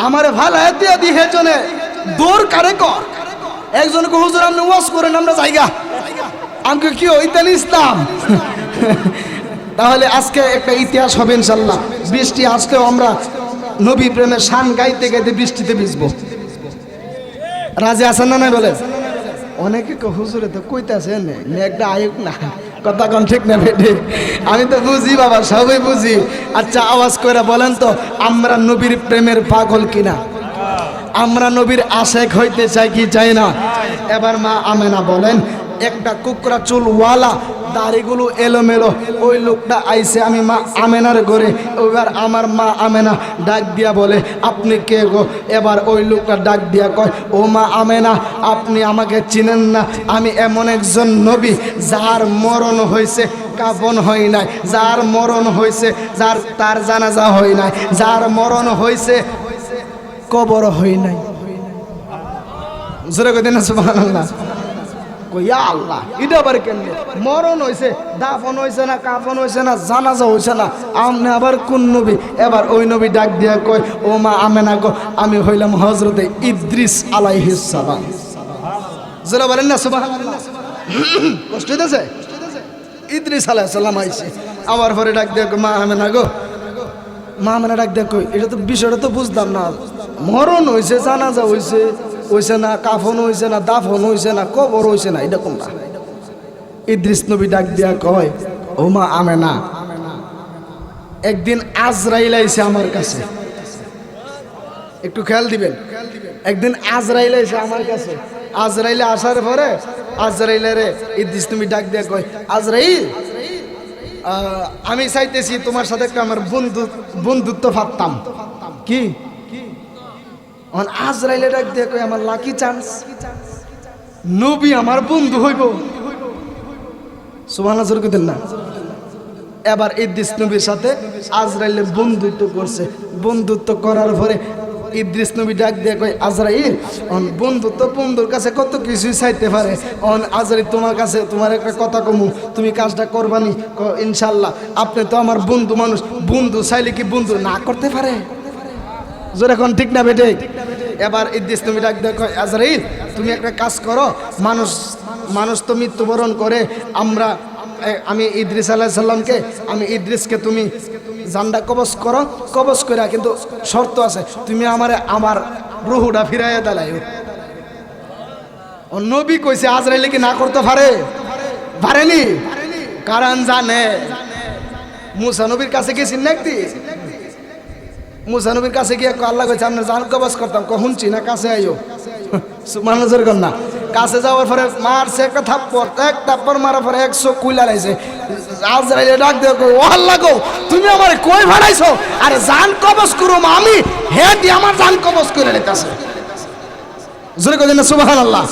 আমারে ভালো দিয়া দি হে জনে দৌড় কারে কর। একজনকে হুজুর আপনি ওয়াজ করেন, আমরা জায়গা আমাকে কি ওইতান ইসলাম। তাহলে আজকে একটা ইতিহাস হবে ইনশাল্লাহ। বৃষ্টি আসলেও আমরা নবী প্রেমের শান গাইতে গাইতে বৃষ্টিতে ভিজবো। রাজি আছেন না নাই বলেন? অনেকে হুজুরে তো কইতাছেন একটা আয়ুক না, কথা কন ঠিক না বেটে? আমি তো বুঝি বাবা, সবাই বুঝি। আচ্ছা আওয়াজ করে বলেন তো, আমরা নবীর প্রেমের পাগল কিনা? আমরা নবীর আশেক হইতে চাই কি চাই না? এবার মা আমেনা বলেন, একটা কুকরা চুলওয়ালা, দাড়িগুলো এলোমেলো, ওই লোকটা আইছে আমি মা আমেনার ঘরে। এবার আমার মা আমেনা ডাক দিয়া বলে, আপনি কে গো? এবার ওই লোকটা ডাক দিয়া কয়, ও মা আমেনা, আপনি আমাকে চিনেন না? আমি এমন একজন নবী যার মরণ হয়েছে, কাফন হয় নাই, যার মরণ হয়েছে, যার তার জানাজা হয় নাই, যার মরণ হয়েছে কবর হয় নাই। জোরে কই দেন না সুবহানাল্লাহ। কইয়া আল্লাহ এটা আবার কেন? মরণ হয়েছে, দাফন হয়েছে না, কাফন হয়েছে না, জানাজা হয়েছে না, আমনে আবার কোন নবী? এবার ওই নবী ডাক দিয়া কয়, ও মা আমেনা গো, আমি হইলাম হযরতে ইদ্রিস আলাইহিস সালাম। যারা বলেন না সুবহানাল্লাহ। কষ্ট হইতেছে? ইদ্রিস আলাইহিস সালাম আইছে। আমার পরে ডাক দিয়া কয়, মা আমেনা গো। মা আমেনা ডাক দিয়া কয়, এটা তো বিষয়টা তো বুঝলাম না, মরণ হয়েছে, জানাজা হয়েছে হইছে না, কাফন হইছে না, দাফন হইছে না, কবর হইছে না, এটা কোনটা? ইদ্রিস নবী ডাক দিয়া কয়, ও মা আমেনা, একদিন আজরাইল আইছে আমার কাছে। একটু খেয়াল দিবেন, একদিন আজরাইল আইছে আমার কাছে। আজরাইলে আসার পরে আজরাইলেরে ইদ্রিস নবী ডাক দিয়া কয়, আজরাইল, আমি চাইতেছি তোমার সাথে একটা আমার বন্ধুত্ব ভাবতাম। কি? আজরাইলে ডাক দিয়ে কই, আমার লাকি চান্স, নবী আমার বন্ধু হইব। সুবহানাল্লাহ জোরে কইতেন না? এবার ইদ্রিস নবীর সাথে আজরাইলে বন্ধুত্ব করছে। বন্ধুত্ব করার পরে ইদ্রিস নবী ডাক দিয়ে কই, আজরাইল, বন্ধুত্ব বন্ধুর কাছে কত কিছুই চাইতে পারে। আজরাইল তোমার কাছে তোমার একটা কথা কমু, তুমি কাজটা করবানি? ইনশাল্লাহ। আপনি তো আমার বন্ধু মানুষ, বন্ধু চাইলে কি বন্ধু না করতে পারে? জোরে এখন ঠিক না বেটে? এবার ইদ্রিস নবী ডাক দিয়ে কয়, আজরাইল, তুমি একটা কাজ করো, মানুষ তো মৃত্যুবরণ করে, আমি ইদ্রিস আলাইহিস সালামকে, আমি ইদ্রিসকে তুমি জানডা কবজ করো, কবজ করে, কিন্তু শর্ত আছে, তুমি আমার রুহুটা ফিরাইয়া দিলাইও। ও নবী কইছে আজরাইল কি না করতে পারে? পারেনি, কারণ জানে মুসা নবীর কাছে গেছেন নাকি? মুসা নবীর কাছে গিয়ে আল্লাহ কইছে আমরা জান কবজ করতাম, শুনছি না, কাছে আইও। সুবহানাল্লাহ জোরে কর না। কাছে যাওয়ার পরে মারছে একটা থাপ্পড়, এক থাপ্পড় মারার পরে 100 কুইলা লাইছে। আজরাইলে ডাক দিয়ে কই, ও আল্লাহ গো, তুমি আমারে কই ভাড়াইছো? আরে জান কবজ করুম আমি, হে দি আমার জান কবজ করে নিতেছে। জোরে কই দেন না সুবহানাল্লাহ।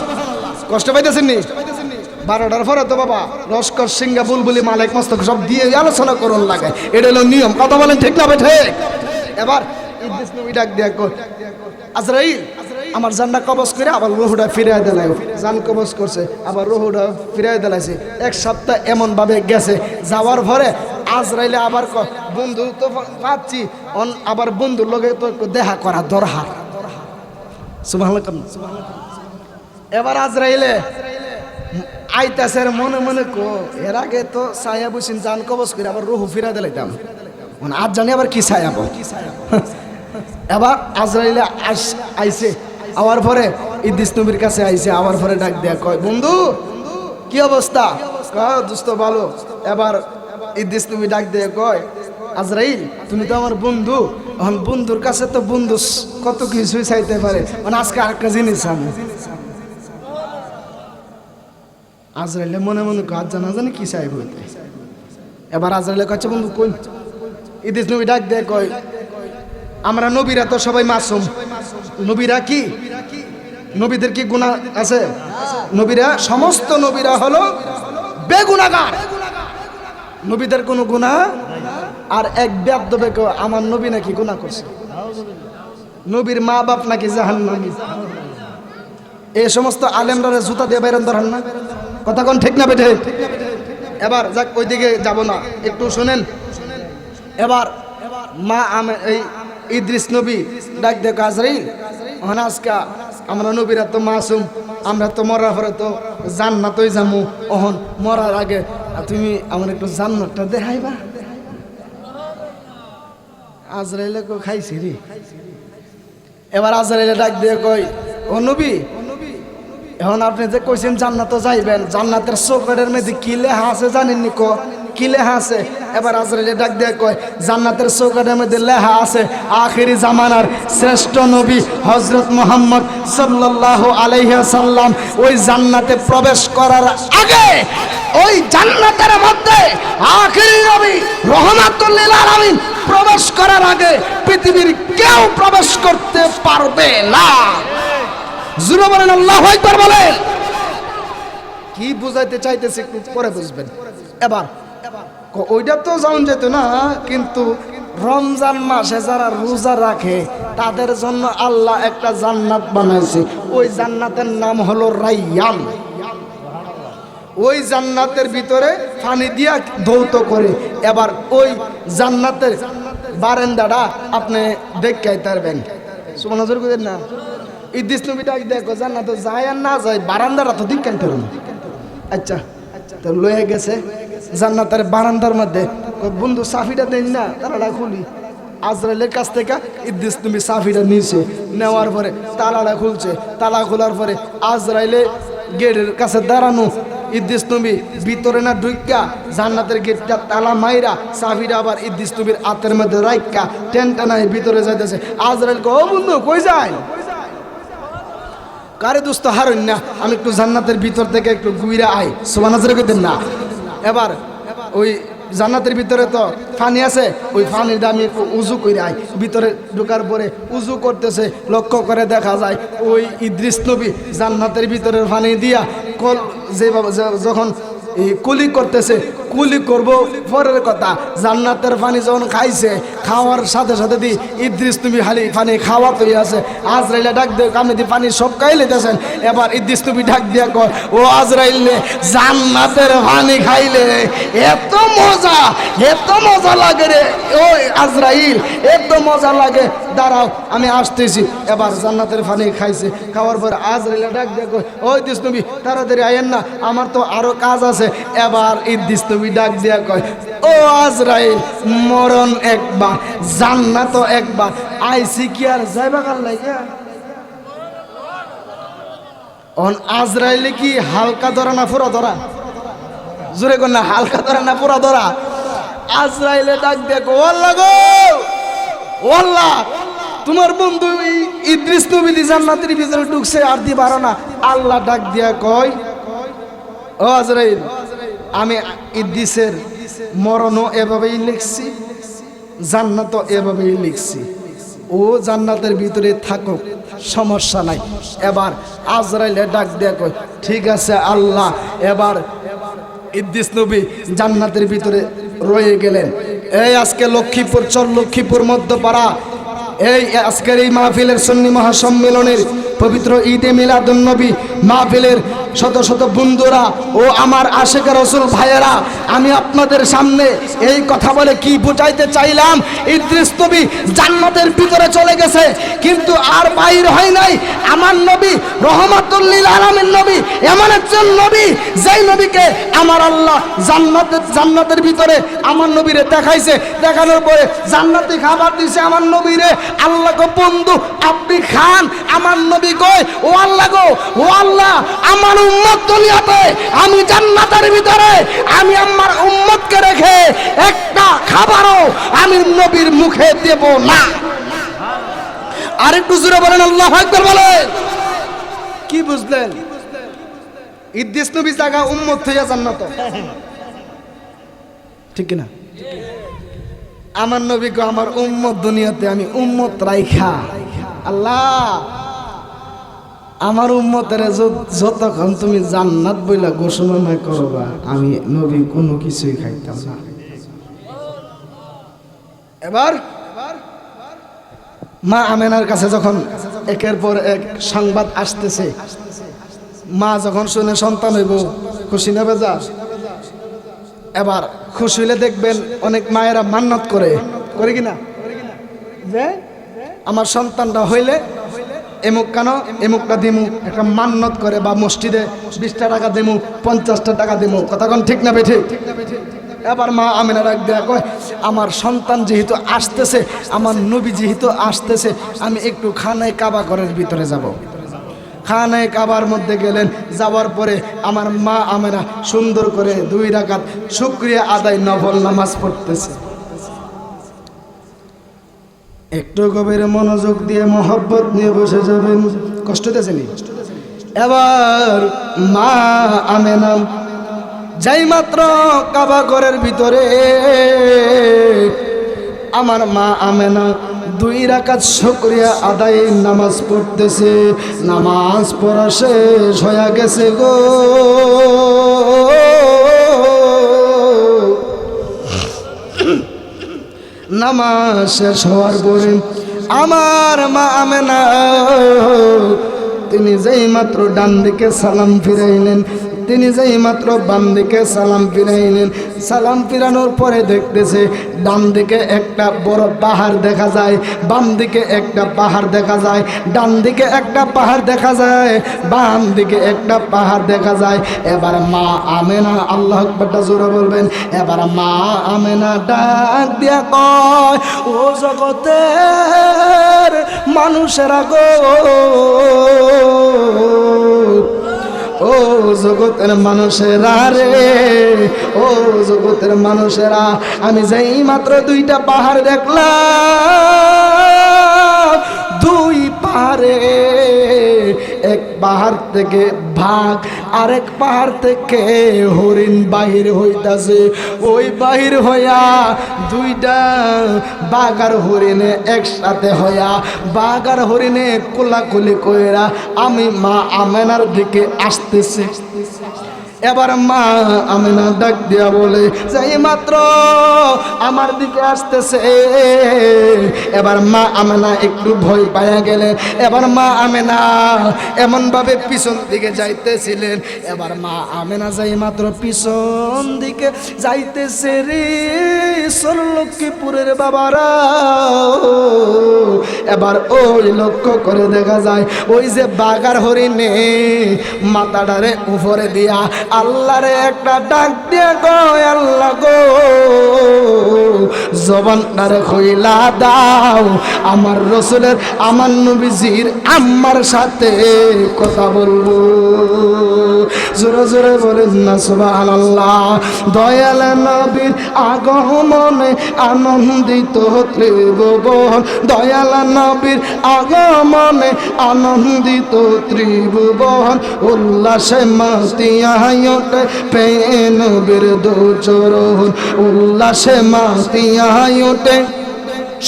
কষ্ট পাইতেছেন নি? 12টার পরে তো বাবা রসকর সিংহা বুলবুলি মালিক মস্তক সব দিয়ে আলোচনা করুন লাগে, এটা হলো নিয়ম। কথা বলেন ঠিক না বেঠে? এবার ইদ্রিস নবী ডাক দিয়া কই, আজরাইল, আমার জানটা কবজ করে আবার রুহুটা ফিরাই দিলাই। জান কবজ করছে, আবার রুহুটা ফিরাই দিলাইছে। 1 সপ্তাহ এমন ভাবে গেছে। যাওয়ার পরে আজরাইলে আবার বন্ধু তো পাচ্ছি, আবার বন্ধুর লগে তো দেখা করা দরকার। সুবহানাল্লাহ। এবার আজরাইলে আইতাছে মনে মনে এর আগে তো ছায়া বসিন জান কবজ করে আবার রুহু ফিরাই দিলাইতাম, আজ জানি আবার কি ছায়াব। এবার আজরাইলে আইছে, আওয়ার পরে ইদ্রিস নবীর কাছে আইছে। আওয়ার পরে ডাক দেয়া কয়, বন্ধু কি অবস্থা? দোস্ত ভালো। এবার ইদ্রিস নবী ডাক দিয়ে কয়, আজরাইল, তুমি তো আমার বন্ধু, এখন বন্ধুর কাছে তো বন্ধু কত কিছুই চাইতে পারে, আজকে আরেকটা জিনিস আমি। আজরাইলে মনে মনে কাজ জানা জানি কি চাইব। এবার আজরাইল কাছে বন্ধু কই ইদ্রিস নবী ডাক দেয় কয় আমরা নবীরা তো সবাই মাসুম। নবীরা কি নবীদের কি গুনাহ আছে? নবীরা সমস্ত নবীরা হলো বেগুনাহগার, নবীদের কোনো গুনাহ। আর এক বেয়াদবে কয় আমার নবী নাকি গুনাহ করছে, নবীর মা বাপ নাকি জাহান্নামী। এই সমস্ত আলেমরা জুতা দিয়ে বাইরেন ধরেন না, কথা কোন ঠিক না বেঠে? এবার যাক ওইদিকে যাব না, একটু শুনেন। এবার মা এই ইদ্রিস নবী ডাক দেখ আজরাইল আজকা আমরা নবীরা তো মাসুম, আমরা তো মরার পরে তো জান্নাতই যামু, অহন মরার আগে তুমি আমার একটু জান্নাতটা দেখাইবা। আজরাইলে কো খাইছি রে। এবার আজরাইলে ডাক দিয়ে কই ও নবী, এখন আপনি যে কইছেন জান্নাত যাইবেন, জান্নাতের চৌকাঠের মধ্যে কি লেখা আছে জানেননি? কি লেখা আছে? এবার আজরাইলে ডাক দিয়ে কয় জান্নাতের চৌকাঠের মধ্যে লেখা আছে আখিরি জামানার শ্রেষ্ঠ নবী হযরত মুহাম্মদ সাল্লাল্লাহু আলাইহি ওয়াসাল্লাম ওই জান্নাতে প্রবেশ করার আগে, ওই জান্নাতের মধ্যে আখিরি নবী রহমাতুল লিল আলামিন প্রবেশ করার আগে পৃথিবীর কেউ প্রবেশ করতে পারবে না। জুরে বলেন আল্লাহু আকবার বলেন। কি বুঝাইতে চাইতেছে একটু পরে বুঝবেন। এবার ওইটা তো জান যেত না, কিন্তু রমজান মাসে যারা রোজা রাখে তাদের জন্য আল্লাহ একটা জান্নাত বানাইছে। ওই জান্নাতের নাম হলো রাইয়ান। ওই জান্নাতের ভিতরে পানি দিয়া ধৌত করে। এবার ওই জান্নাতের বারান্দাটা আপনি দেখতে পারবেন। সুবহানাল্লাহ কইতেন না? ইদ্রিস নবী ডাক দেখো জান্নাত যায় আর না যায় বারান্দাটা তো দেখতে পারবেন। আচ্ছা তো লয়ে গেছে জান্নাতের বারান্দার মধ্যে, বন্ধু চাবিটা দেন না, তালাটা খুলি। আজরাইলের কাছ থেকে ইদ্রিস নবী চাবিটা নিয়েছে, নেওয়ার পরে তালাটা খুলছে। তালা খোলার পরে আজরাইলে গেটের কাছে দাঁড়ানো, ইদ্রিস নবী ভিতরে না ঢুইকা জান্নাতের গেটটা তালা মাইরা চাবিটা আবার ইদ্রিস নবীর হাতের মধ্যে রাইকা টেনটা নাই ভিতরে যাইতেছে। আজরাইল কো বন্ধু কই যায়? কারে দোস্ত হারুন না, আমি একটু জান্নাতের ভিতর থেকে একটু ঘুরে আই। সুবহানাল্লাহ কইতেন না? এবার ওই জান্নাতের ভিতরে তো পানি আছে, ওই পানির দামি একটু উজু করে আই। ভিতরে ঢোকার পরে উজু করতেছে, লক্ষ্য করে দেখা যায় ওই ইদ্রিস নবী জান্নাতের ভিতরের পানি দিয়া কল যেভাবে যখন কুলি করতেছে, কুলি করব পরের কথা, জান্নাতের পানি যখন খাইছে, খাওয়ার সাথে সাথে দি ইদ্রিস নবী খালি পানি খাওয়া তৈরি আছে। আজরাইলে ডাক দিয়ে কামে দি পানি সব খাই লেতেছেন। এবার ইদ্রিস নবী ডাক দিয়া কয় ও আজরাইলে, জান্নাতের পানি খাইলে এত মজা লাগে রে ওই আজরাইল, এত মজা লাগে, দাঁড়াও আমি আসতেছি। এবার জান্নাতের পানি খাইছে, খাওয়ার পর আজরাইলে ডাক দিয়ে কয় ও ইদ্রিস নবী তাড়াতাড়ি আইয়েন না, আমার তো আরো কাজ আছে। এবার ইদ্রিস নবী ডাক দিয়া কয় ও আজরাইল, মরণ একবার, জান্নাত একবার, আইসি কি আর যাইবা কাল লাগে? অন আজরাইলে কি হালকা ধরা না পুরা ধরা? জোরে কোন না, হালকা ধরা না পুরা ধরা? আজরাইলে ডাক দিয়া কয় ও আল্লাহ গো, ও আল্লাহ, তোমার বন্ধু ইদ্রিস নবী জান্নাতের ভিতরে ঢুকছে আর দি পারো না। আল্লাহ ডাক দিয়া কয় ও আজরাইল, আমি ইদ্রিসের মরণও এভাবেই লিখছি, জান্নাতও এভাবেই লিখছি, ও জান্নাতের ভিতরে থাকুক, সমস্যা নাই। এবার আজরাইলে ডাক দিয়া কয় ঠিক আছে আল্লাহ। এবার ইদ্রিস নবী জান্নাতের ভিতরে রয়ে গেলেন। এই আজকে লক্ষ্মীপুর চর লক্ষ্মীপুর মধ্যপাড়া এই আজকের এই মাহফিলের সুন্নি মহাসম্মেলনের পবিত্র ঈদে মিলাদুন নবী মাহফিলের শত শত বন্ধুরা ও আমার আশিকের রাসূল ভাইয়েরা, আমি আপনাদের সামনে এই কথা বলে কি বুঝাইতে চাইলাম, ইদ্রিস নবী জান্নাতের ভিতরে চলে গেছে কিন্তু আর বাইর হয় নাই। আমার নবী রহমাতুল লিল আলামিন নবী এমন একজন নবী, যেই নবীকে আমার আল্লাহ জান্নাতের ভিতরে আমার নবীরে দেখাইছে, দেখানোর পরে জান্নাতি খাবার দিছে আমার নবীরে। আল্লাহ গো বন্ধু আপনি খান। আমার নবী কয় ও আল্লাহ গো, ও আল্লাহ, আমার উম্মত দুনিয়াতে আমি জান্নাতের ভিতরে আমি আমার উম্মতকে রেখে একটা খাবারও আমি নবীর মুখে দেব না। আরেকটু জোরে বলেন আল্লাহু আকবার বলেন। কি বুঝলেন? ইদ্রিস নবী জায়গা উম্মত হইয়া জান্নাত। ঠিক কিনা? আমার নবী কো আমার উম্মত দুনিয়াতে আমি উম্মত রাইখা আল্লাহ আমার উম্মতের যতক্ষণ তুমি জান্নাত বইলা ঘোষণা না করবা আমি নবী কোনো কিছুই খাইতাম না। এবার মা আমেনার কাছে যখন একের পর এক সংবাদ আসতেছে, মা যখন শুনে সন্তান হইব খুশি না বেজা? এবার খুশি হইলে দেখবেন অনেক মায়েরা মান্নত করে কিনা যে আমার সন্তানটা হইলে এমুক কেন এমুকটা দিমু, একটা মান্নত করে, বা মসজিদে 20টা টাকা দিমু, 50টা টাকা দিমু। কথা কোন ঠিক না বেঠিক? এবার মা আমিনা ডাক দেয়া কয় আমার সন্তান যেহেতু আসতেছে, আমার নবী যেহেতু আসতেছে, আমি একটু খানায় কাবা ঘরের ভিতরে যাব। খানায় কাবার মধ্যে গেলেন, যাওয়ার পরে আমার মা আমেনা সুন্দর করে 2 রাকাত শুকরিয়া আদায় নফল নামাজ পড়তেছে। একটু গভীর মনোযোগ দিয়ে মহব্বত নিয়ে বসে যাবেন, কষ্ট দিয়েছেনি? এবার মা আমেনা যাই মাত্র কাবা ঘরের ভিতরে আমার মা আমেনা 2 রাকাত শুকরিয়া আদায় নামাজ পড়তেছে। নামাজ পড়া শেষ হয়ে গেছে গো। নামাজ শেষ হওয়ার পরে আমার মা আমেনা তিনি যেই মাত্র ডান দিকে সালাম ফিরাইলেন, তিনি যেই মাত্র বাম দিকে সালাম ফিরাইলেন, সালাম ফিরানোর পরে দেখতেছে ডান দিকে একটা বড় পাহাড় দেখা যায়, বাম দিকে একটা পাহাড় দেখা যায়, ডান দিকে একটা পাহাড় দেখা যায়, বাম দিকে একটা পাহাড় দেখা যায়। এবার মা আমেনা আল্লাহু আকবার জোরে বলবেন। এবার মা আমেনা ডাক দিয়া কয় ও জগতের মানুষেরা গো, ও জগতের মানুষেরা রে, ও জগতের মানুষেরা, আমি যেই মাত্র 2টা পাহাড় দেখলাম, 2 পাহাড়ে এক পাহাড় থেকে বাঘ, আরেক পাহাড় থেকে হরিণ বাহির হইতাছে। ওই বাহির হইয়া 2টা বাঘ আর হরিণে একসাথে হইয়া বাঘ আর হরিণে কোলাকুলি কইরা আমি মা আমেনার দিকে আসতেছে। এবার মা আমেনা ডাক দিয়া বলে যাই মাত্র আমার দিকে আসতেছে। এবার মা আমেনা একটু ভয় পাইয়া গেলেন। এবার মা আমেনা এমন ভাবে পিছন দিকে যাইতেছিলেন। এবার মা আমেনা যাই মাত্র পিছন দিকে যাইতেছে রে লক্ষ্মীপুরের বাবারা। এবার ওই লক্ষ্য করে দেখা যায় ওই যে বাগার হরিণে মাথাটারে উপরে দিয়া আল্লাহরে একটা ডাক দিয়া কয় আল্লাহ গো জবানটারে কইলা দাও আমার রসুলের আমার নবীজির আম্মার সাথে কথা বলবো। জোরে জোরে বলেন না সুবহানাল্লাহ। দয়াল নবীর আগমনে আনন্দিত ত্রিভুবন, দয়াল নবীর আগমনে আনন্দিত ত্রিভুবন, উল্লাসে মাতিয়া ওঠে পেয়ে নবীর দুচরণ, উল্লাসে মাতিয়া ওঠে।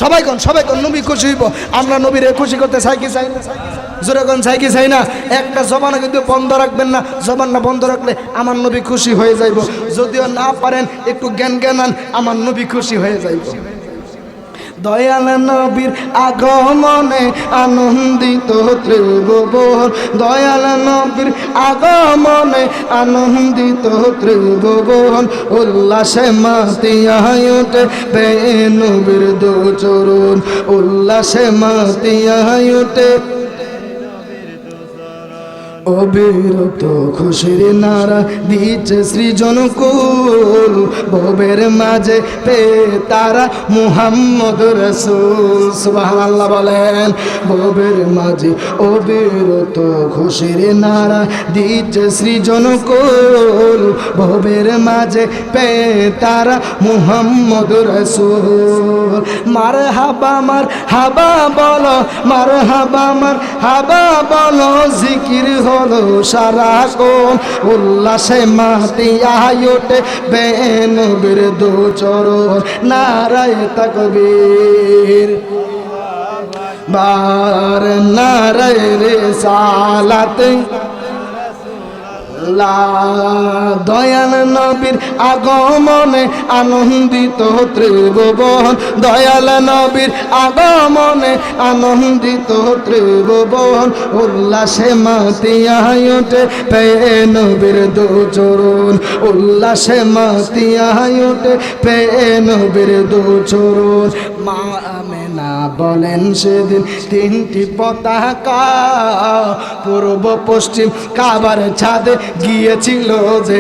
সবাই কোন নবী খুশি হইব। আমরা নবীরে খুশি করতে চাই কি চাই না? জোরে কোন চাই কি চাই না? একটা জবান কিন্তু বন্ধ রাখবেন না। জবানটা বন্ধ রাখলে আমার নবী খুশি হয়ে যাইব। যদিও না পারেন একটু জ্ঞান জ্ঞানান, আমার নবী খুশি হয়ে যাইব। দয়াল নবীর আগমনে আনন্দিত ত্রিভুবন, দয়াল নবীর আগমনে আনন্দিত ত্রিভুবন, উল্লাসে মাতিয়া ওঠে পেয়ে নবীর দুচরণ, উল্লাসে মাতিয়া ওঠে। অবিরত খুশির নারা দিচ্ছে সৃজন কুল, ভবের মাঝে পেয়ে তারা মুহাম্মদ রাসূল। সুবহানাল্লাহ বলেন। ভবের মাঝে অবিরত খুশির নারা দিচ্ছে সৃজন কুল, ভবের মাঝে পেয়ে তারা মুহাম্মদ রাসূল। মারহাবা মারহাবা বলো, মারহাবা মারহাবা বলো, জিকির হলো সারা কোন উল্লাসে মাতিয়া ওঠে বেনবীর দু চরণ নারায়ে তাকবীর বার নারায়ে রিসালাত দয়াল নবীর আগমনে আনন্দিত ত্রিভুবন দয়াল নবীর আগমনে আনন্দিত ত্রিভুবন উল্লাসে মাতিয়া ওঠে পেয়ে নবীর দু চরণ উল্লাসে মাতিয়া ওঠে পেয়ে নবীর দু চরণ মা আমেনা বলেন সেদিন তিনটি পতাকা পূর্ব পশ্চিম কাবার ছাদে গিয়েছিল যে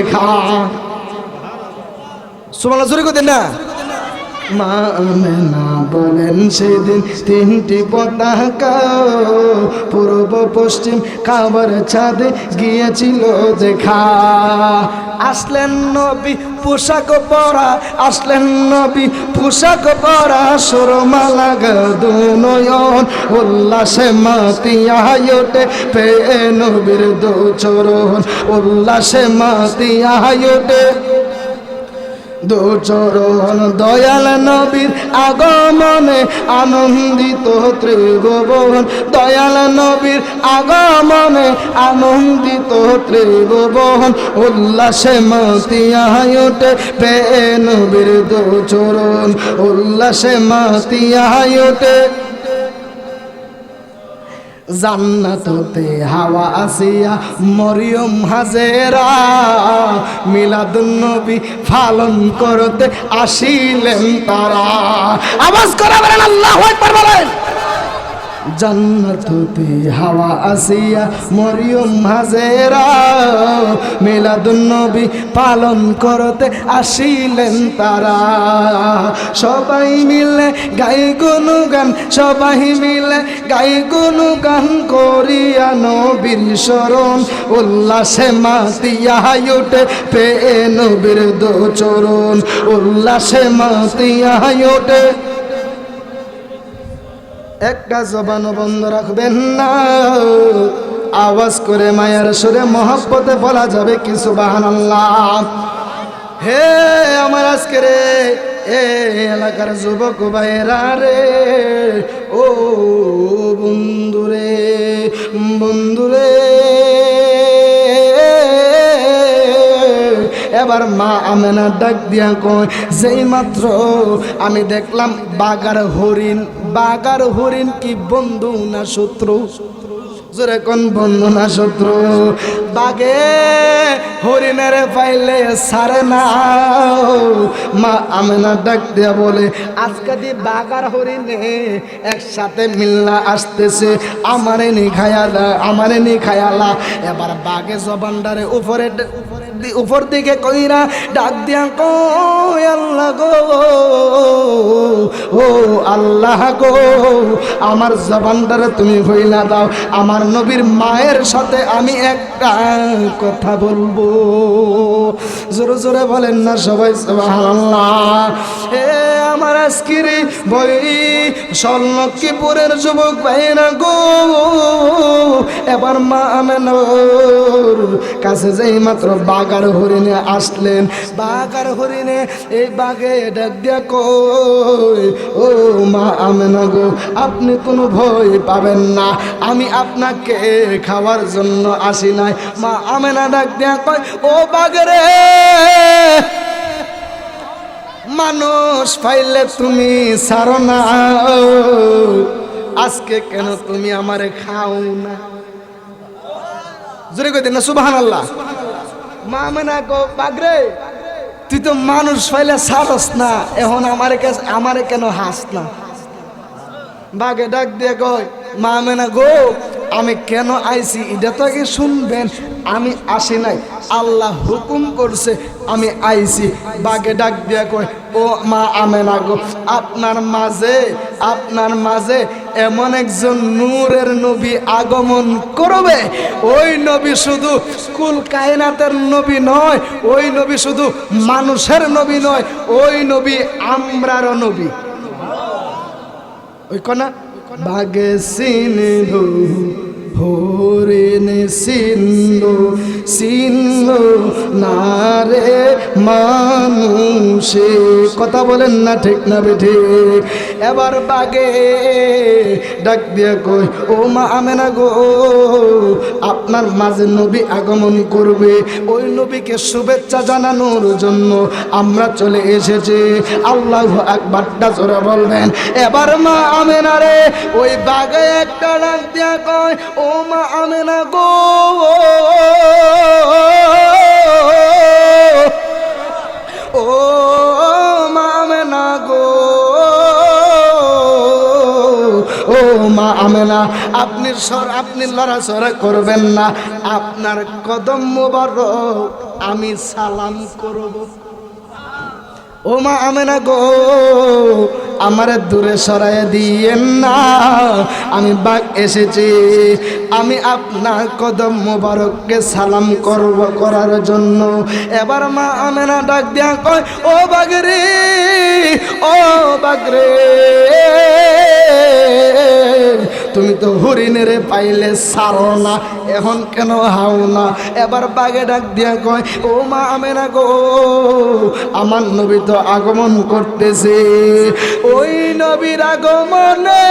সুবহানাল্লাহ জোরে করেন না মা আমেনা বলেন সেদিন তিনটি পতাকা পূর্ব পশ্চিম কাবার ছাদে গিয়েছিল দেখা আসলেন নবী পোশাক পরা আসলেন নবী পোশাক পরা সুরমা লাগা দুনয়ন উল্লাসে মাতিয়া ওঠে পেয়ে নবীর দু চরণ উল্লাসে মাতিয়া ওঠে দু চরণ দয়াল নবীর আগমনে আনন্দিত ত্রিভুবন দয়াল নবীর আগমনে আনন্দিত ত্রিভুবন উল্লাসে মাতিয়া ওঠে পেয়ে নবীর দু চরণ উল্লাসে মাতিয়া ওঠে জান্নাত হতে হাওয়া আসিয়া মরিয়ম হাজেরা মিলাদুন নবী পালন করতে আসিলেন তারা আওয়াজ করে বলেন আল্লাহু আকবার বলেন জান্নাত হতে হাওয়া আসিয়া মরিয়ম হাজেরা মিলাদুন নবী পালন করতে আসিলেন তারা সবাই মিলে গাই গুণগান সবাই মিলে গাই গুণগান করিয়া নবীর শরণ উল্লাসে মাতিয়া ওঠে পেয়ে নবীর দু চরণ উল্লাসে মাতিয়া ওঠে একটা জবান বন্ধ রাখবেন না আওয়াজ করে মায়ের সুরে মহব্বতে বলা যাবে কি সুবহানাল্লাহ হে আমার আজকের এ এলাকার যুবক ভাইরা রে ও বন্ধুরে বন্ধুরে এবার মা আমেনা ডাক দিয়া কয় যেই মাত্র আমি দেখলাম বাগার হরিণ কি বন্ধু না শত্রু জোরে কোন বন্ধু না শত্রু বাগে হরিণের পাইলে সারে না মা আমেনা ডাক দিয়া বলে আজকে দি বাগার হরিণে একসাথে মিল্লা আসতেছে আমারে নি খায়ালা এবার বাগে জবানদারে উপর দিকে কইরা ডাক দিয়া কই আল্লাহ গো ও আল্লাহ গো আমার জবানদারে তুমি হইলা দাও আমার নবীর মায়ের সাথে আমি একটা কথা বলবো জোরে জোরে বলেন না সবাই সুবহানাল্লাহ হে আমার আজকের বই সল্লক্ষীপুরের যুবক ভাইরা গো এবার মা আমেনার কাছে যেই মাত্র বাগার হরিণে আসলেন বাগার হরিণে এই বাগে ডাক দিয়া কই ও মা আমেনা গো আপনি কোনো ভয় পাবেন না আমি আপনাকে খাওয়ার জন্য আসি নাই মা আমেনা ডাক দিয়া কই ও বাগরে মানুষ পাইলে তুমি ছাড়ো না আজকে কেন তুমি আমারে খাও না জোরে কই দেন না সুবহানাল্লাহ মা আমেনা গো বাগরে তুই তো মানুষ পাইলে ছাড়স না এখন আমারে কেন হাস না বাগে ডাক দিয়ে কয় মা আমেনা গো আমি কেন আইছি এটা তো আগে শুনবেন আমি আসি নাই আল্লাহ হুকুম করছে আমি আইছি বাগে ডাক দিয়া কয় ও মা আমেনা গো আপনার মাঝে এমন একজন নূরের নবী আগমন করবে ওই নবী শুধু কুল কায়নাতের নবী নয় ওই নবী শুধু মানুষের নবী নয় ওই নবী আমরারও নবী ওই কনা বাগে সিনহু হরিণ চিনল না রে মানুষে। কথা বলেন না ঠিক না বেঠে? এবার বাগে ডাক দিয়ে কই, ও মা আমেনা গো, আপনার মাঝে নবী আগমন করবে, ওই নবীকে শুভেচ্ছা জানানোর জন্য আমরা চলে এসেছি। আল্লাহু আকবারটা জোরে বলবেন। এবার মা আমেনা রে ওই বাগে একটা ডাক দিয়া কয়, ও মা আমেনা গো, ও মা আমেনা গো, ও মা আমেনা, আপনি লড়াচড়া করবেন না, আপনার কদম মোবারক আমি সালাম করব। ও মা আমেনা গো, আমারে দূরে সরাইয়া দিয়েন না, আমি বাগ এসেছি, আমি আপনার কদম মোবারককে সালাম করার জন্য। এবার মা আমেনা ডাক দিয়া কয়, ও বাগরে, ও বাগরে, তুমি তো হরিণের পাইলে ছাড়ো না, এখন কেন হাও না? এবার বাগে ডাক দিয়া কয়, ও মা আমেনা গো, আমার নবী তো আগমন করতেছে, ওই নবীর আগমনে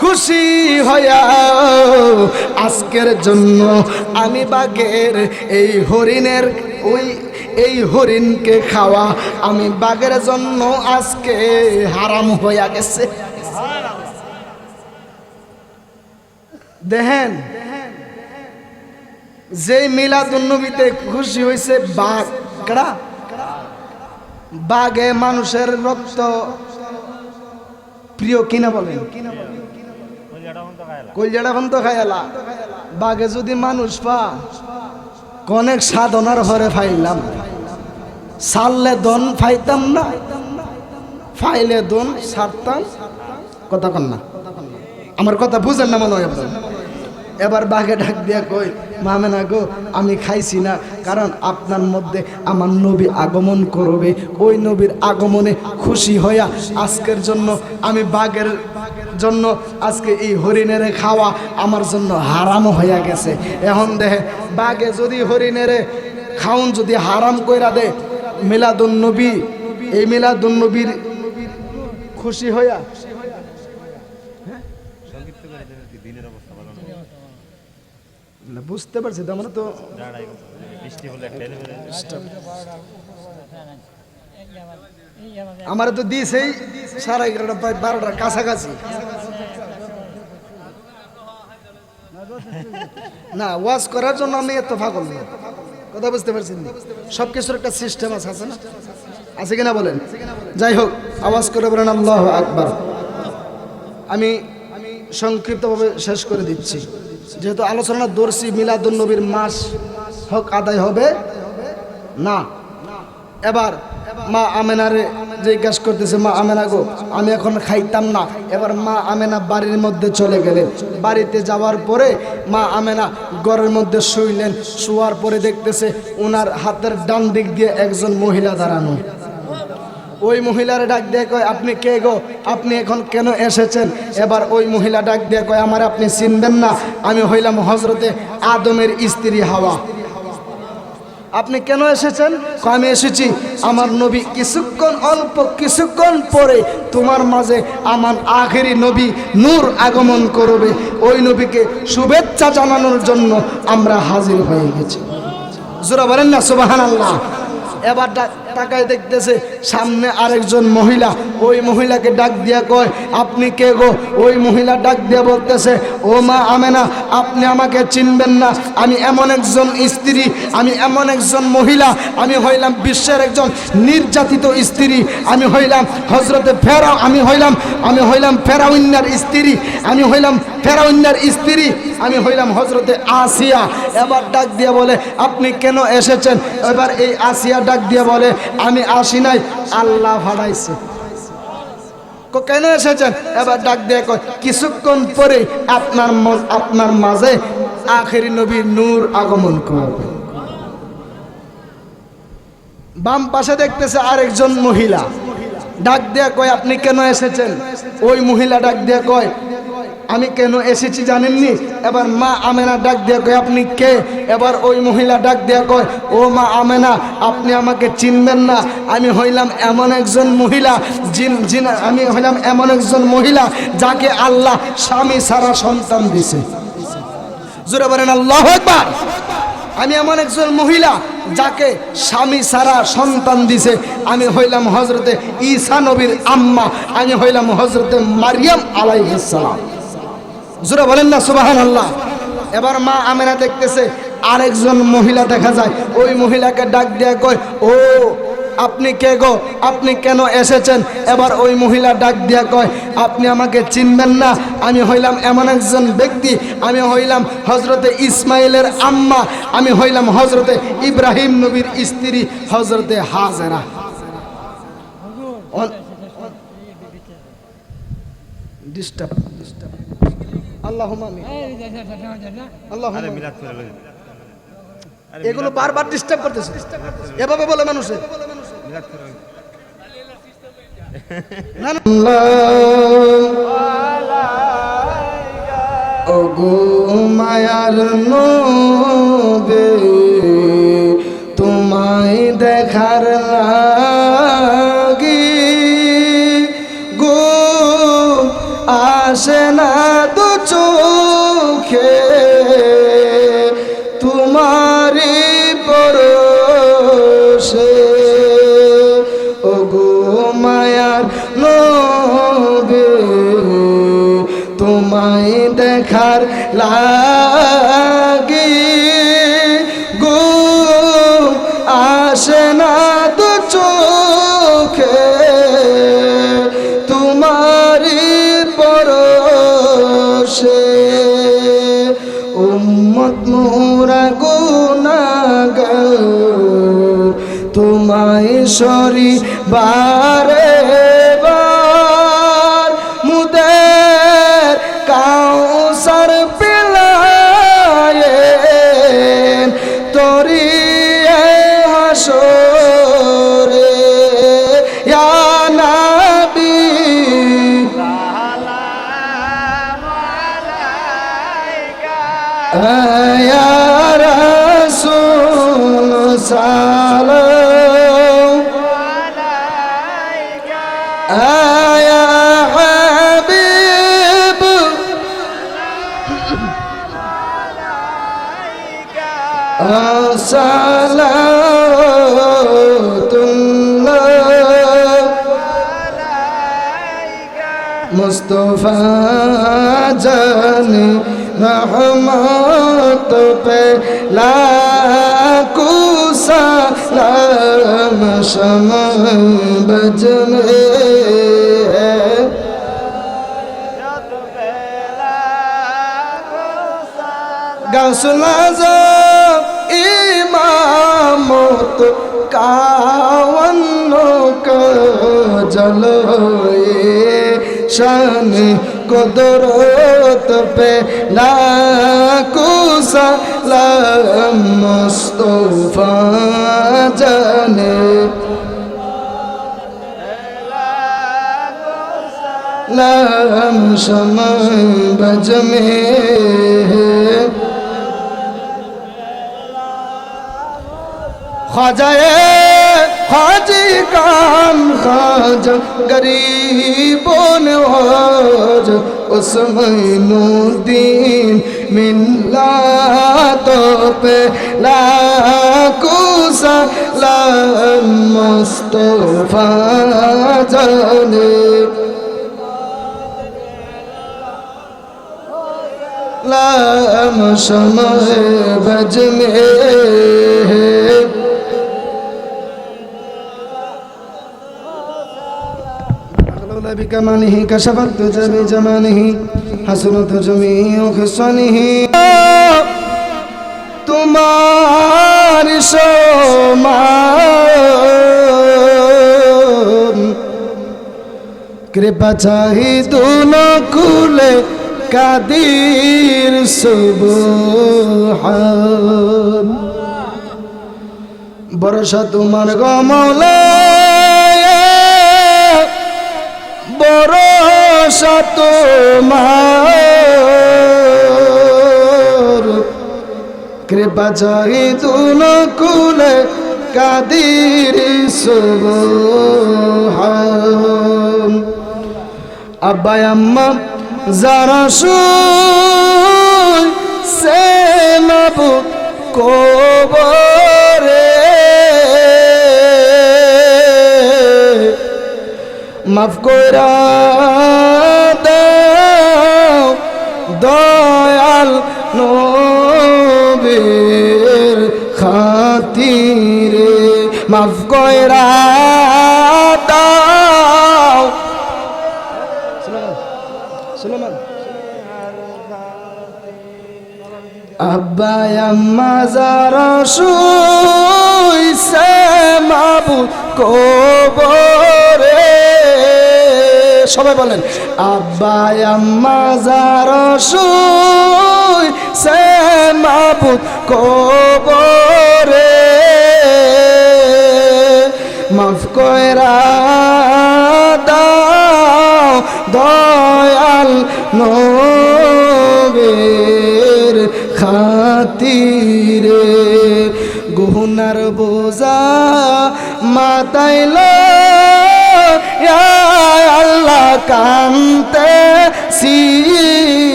খুশি হইয়া আজকের জন্য আমি বাগের এই হরিণের এই হরিণকে খাওয়া আমি বাগের জন্য আজকে হারাম হইয়া গেছে। দেখেন, যেই মিলাদুন্নবীতে খুশি হয়েছে বাঘরা, বাঘে মানুষের রক্ত প্রিয় কিনা বলেন? কলজাটা বন্ধ খাইলা। বাঘে যদি মানুষ পা অনেক সাধনার হরে ফাইলাম, সারলে দন ফাইতাম না, ফাইলে দন সারতাম। কথা কন না, আমার কথা বুঝেন না মনে হয়। এবার বাঘে ডাক দিয়া কই, মা আমেনা গো, আমি খাইছি না, কারণ আপনার মধ্যে আমার নবী আগমন করবে, ওই নবীর আগমনে খুশি হইয়া আজকের জন্য আমি বাঘের জন্য আজকে এই হরিণের খাওয়া আমার জন্য হারাম হইয়া গেছে। এখন দেখে বাঘে যদি হরিণের খাউন যদি হারাম কইরা দে, মিলাদুন্নবী, এই মিলাদুন্নবীর খুশি হইয়া বুঝতে পারছি, আমরা তো আমার তো দিয়েছেই 11:30 প্রায় 12টার কাছাকাছি। না, ওয়াজ করার জন্য আমি এত পাগল না, কথা বুঝতে পারছেন? সব কিছুর একটা সিস্টেম আছে না, আছে কিনা বলেন? যাই হোক, আওয়াজ করে বলেন আল্লাহু আকবার। আমি সংক্ষিপ্তভাবে শেষ করে দিচ্ছি, যেহেতু আলোচনা দর্শী মিলাদুন্নবীর মাস হক আদায় হবে না। এবার মা আমেনারে জিজ্ঞাসা করতেছে, মা আমেনা গো, আমি এখন খাইতাম না। এবার মা আমেনা বাড়ির মধ্যে চলে গেলেন। বাড়িতে যাওয়ার পরে মা আমেনা ঘরের মধ্যে শুইলেন। শোয়ার পরে দেখতেছে ওনার হাতের ডান দিক দিয়ে একজন মহিলা দাঁড়ানো। ওই মহিলারে ডাক দিয়ে কয়, আপনি কে গো, আপনি এখন কেন এসেছেন? এবার ওই মহিলা ডাক দিয়ে কয়, আমার আপনি চিনবেন না, আমি হইলাম হজরতে আদমের স্ত্রী হাওয়া। আপনি কেন এসেছেন? আমি এসেছি আমার নবী অল্প কিছুক্ষণ পরে তোমার মাঝে আমার আখেরি নবী নূর আগমন করবে, ওই নবীকে শুভেচ্ছা জানানোর জন্য আমরা হাজির হয়ে গেছি। জোরা বলেন না সুবহানাল্লাহ। এবার তাকায় দেখতেছে সামনে আরেকজন মহিলা। ওই মহিলাকে ডাক দিয়া কয়, আপনি কে গো? ওই মহিলা ডাক দিয়া বলতেছে, ও মা আমেনা, আপনি আমাকে চিনবেন না, আমি এমন একজন স্ত্রী, আমি এমন একজন মহিলা, আমি হইলাম বিশ্বের একজন নির্যাতিত স্ত্রী, আমি হইলাম হজরতে ফেরাও, আমি হইলাম ফেরাউন্নার স্ত্রী, আমি হইলাম ফেরাউন্নার স্ত্রী, আমি হইলাম হজরতে আসিয়া। এবার ডাক দিয়া বলে, আপনি কেন এসেছেন? এবার এই আসিয়া ডাক দিয়া বলে, আমি আসি নাই, আল্লাহ ভাড়াইছে। কেন এসেছেন? এবার ডাক দিয়ে কয়, কিছুক্ষণ পরে আপনার মাঝে আখেরি নবী নূর আগমন করবে। বাম পাশে দেখতেছে আরেকজন মহিলা, ডাক দিয়া কয় আপনি কেন এসেছেন? ওই মহিলা ডাক দিয়া কয় আমি কেন এসেছি জানেননি? এবার মা আমেনা ডাক দিয়া কয় আপনি কে? এবার ওই মহিলা ডাক দিয়া কয় ও মা আমেনা, আপনি আমাকে চিনবেন না, আমি হইলাম এমন একজন মহিলা আমি হইলাম এমন একজন মহিলা যাকে আল্লাহ স্বামী ছাড়া সন্তান দিছে। জোরে বলেন আল্লাহু আকবার। আমি এমন একজন মহিলা যাকে স্বামী ছাড়া সন্তান দিছে। আমি হইলাম হযরতে ঈসা নবীর আম্মা, আমি হইলাম হযরতে মারিয়াম আলাইহিস সালাম। জোরে বলেন না সুবহানাল্লাহ। এবার মা আমেনা দেখতেছে আরেকজন মহিলা দেখা যায়, ওই মহিলাকে ডাক দেয়া কয় ও আপনি কে গো, আপনি কেন এসেছেন? এবার ওই মহিলা ডাক দিয়া কয় আপনি আমাকে চিনবেন না, আমি হইলাম এমন একজন ব্যক্তি, আমি হইলাম হযরতে ইসমাইলের আম্মা, আমি হইলাম হযরতে ইব্রাহিম নবীর স্ত্রী হযরতে হাজেরা। ডিস্টার্ব আল্লাহুম্মা আমিন। আল্লাহুম্মা এগুলো বারবার ডিস্টার্ব করতেছে, এভাবে বলে মানুষে। ওগো মায়ার নবী তোমায় দেখার লাগি গো আসে না দু চোখে তোমারি পরশে। ওগো মায়ার নবী তোমায় দেখার লাগি গো আসে না দু চোখে তোমারি পরশে। উম্মত মোরা গুনাহগার তোমায় সরি বারে বার মুদের কাউসার পিলায়েন তোরি হাসরে ইয়া নবী ইয়া রাসূল সালাম ইয়া হাবিব সালাতুল্লাহ মুস্তাফা জানে रहमत पे लाखो सलाम शम्अ बज में है गौसुल आज़म इमामत कावन्नो का जलोए शान कुदरत पे लाखो सलाम मुस्तफा जाने लाम शम्अ बज में ख्वाजाए खाजी काम खाज गरीबों नवाज उस्मानुद्दीन मिल्लातों पे लाखो सलाम मुस्तफा जाने लाम शम्अ बज में بكماله كشفت بجماله حسنت جميع خصاله তোমার সমান কৃপা চাহি দুনো কুলে কাদির সুবহান ভরসা তোমার গো মওলা তোমার কৃপা চাই দুনকুলে কাদির সুবহান আব্বা আম্মা যারা শুইছে মাবুদ কবরে মাফ কইরা দাও দয়াল নবীর খাতিরে মাফ কইরা দাও সুলেমান আব্বা আম্মা যারা শুইছে মাবুদ কবরে সবাই বলেন আব্বা আম্মা যারা শুইছে মাবুদ কবরে মাফ কইরা দাও দয়াল নবীর খাতিরে গুনার বোঝা মাথাইল আল্লাহ কান্তেছি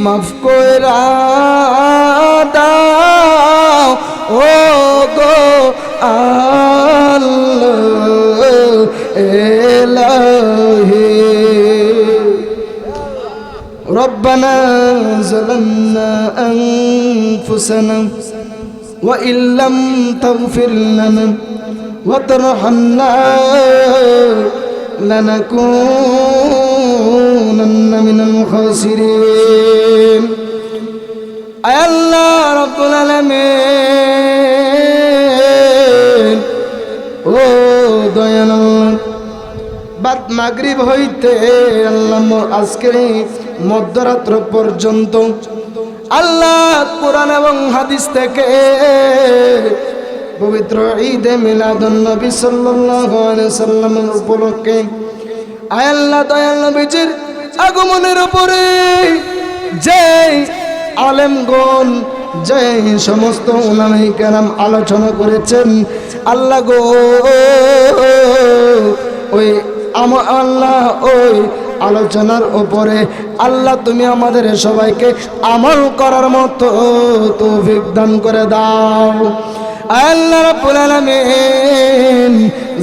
মাফ কইরা দাও ও গো আল্লাহ ইলাহি ربنا ظلمنا أنفسنا وإن لم تغفر لنا وترحمنا لنكونن من الخاسرين أي الله رب العالمين ও দয়াল বাদ মাগরিব হইতে আল্লাহ আজকের মধ্যরাত্র পর্যন্ত আল্লাহ কোরআন এবং হাদিস থেকে পবিত্র ঈদে মিলাদুন নবী সাল্লাল্লাহু আলাইহি সাল্লামের উপলক্ষে আয় আল্লাহ দয়াল নবীজির আগমনের উপরে যে আলেমগণ যে সমস্ত উলামায়ে কেরাম আলোচনা করেছেন আল্লাহ গো ওই আল্লাহ ওই আলোচনার উপরে আল্লাহ তুমি আমাদের সবাইকে আমল করার মতো তৌফিক দান করে দাও আল্লাহ রাব্বুল আলামিন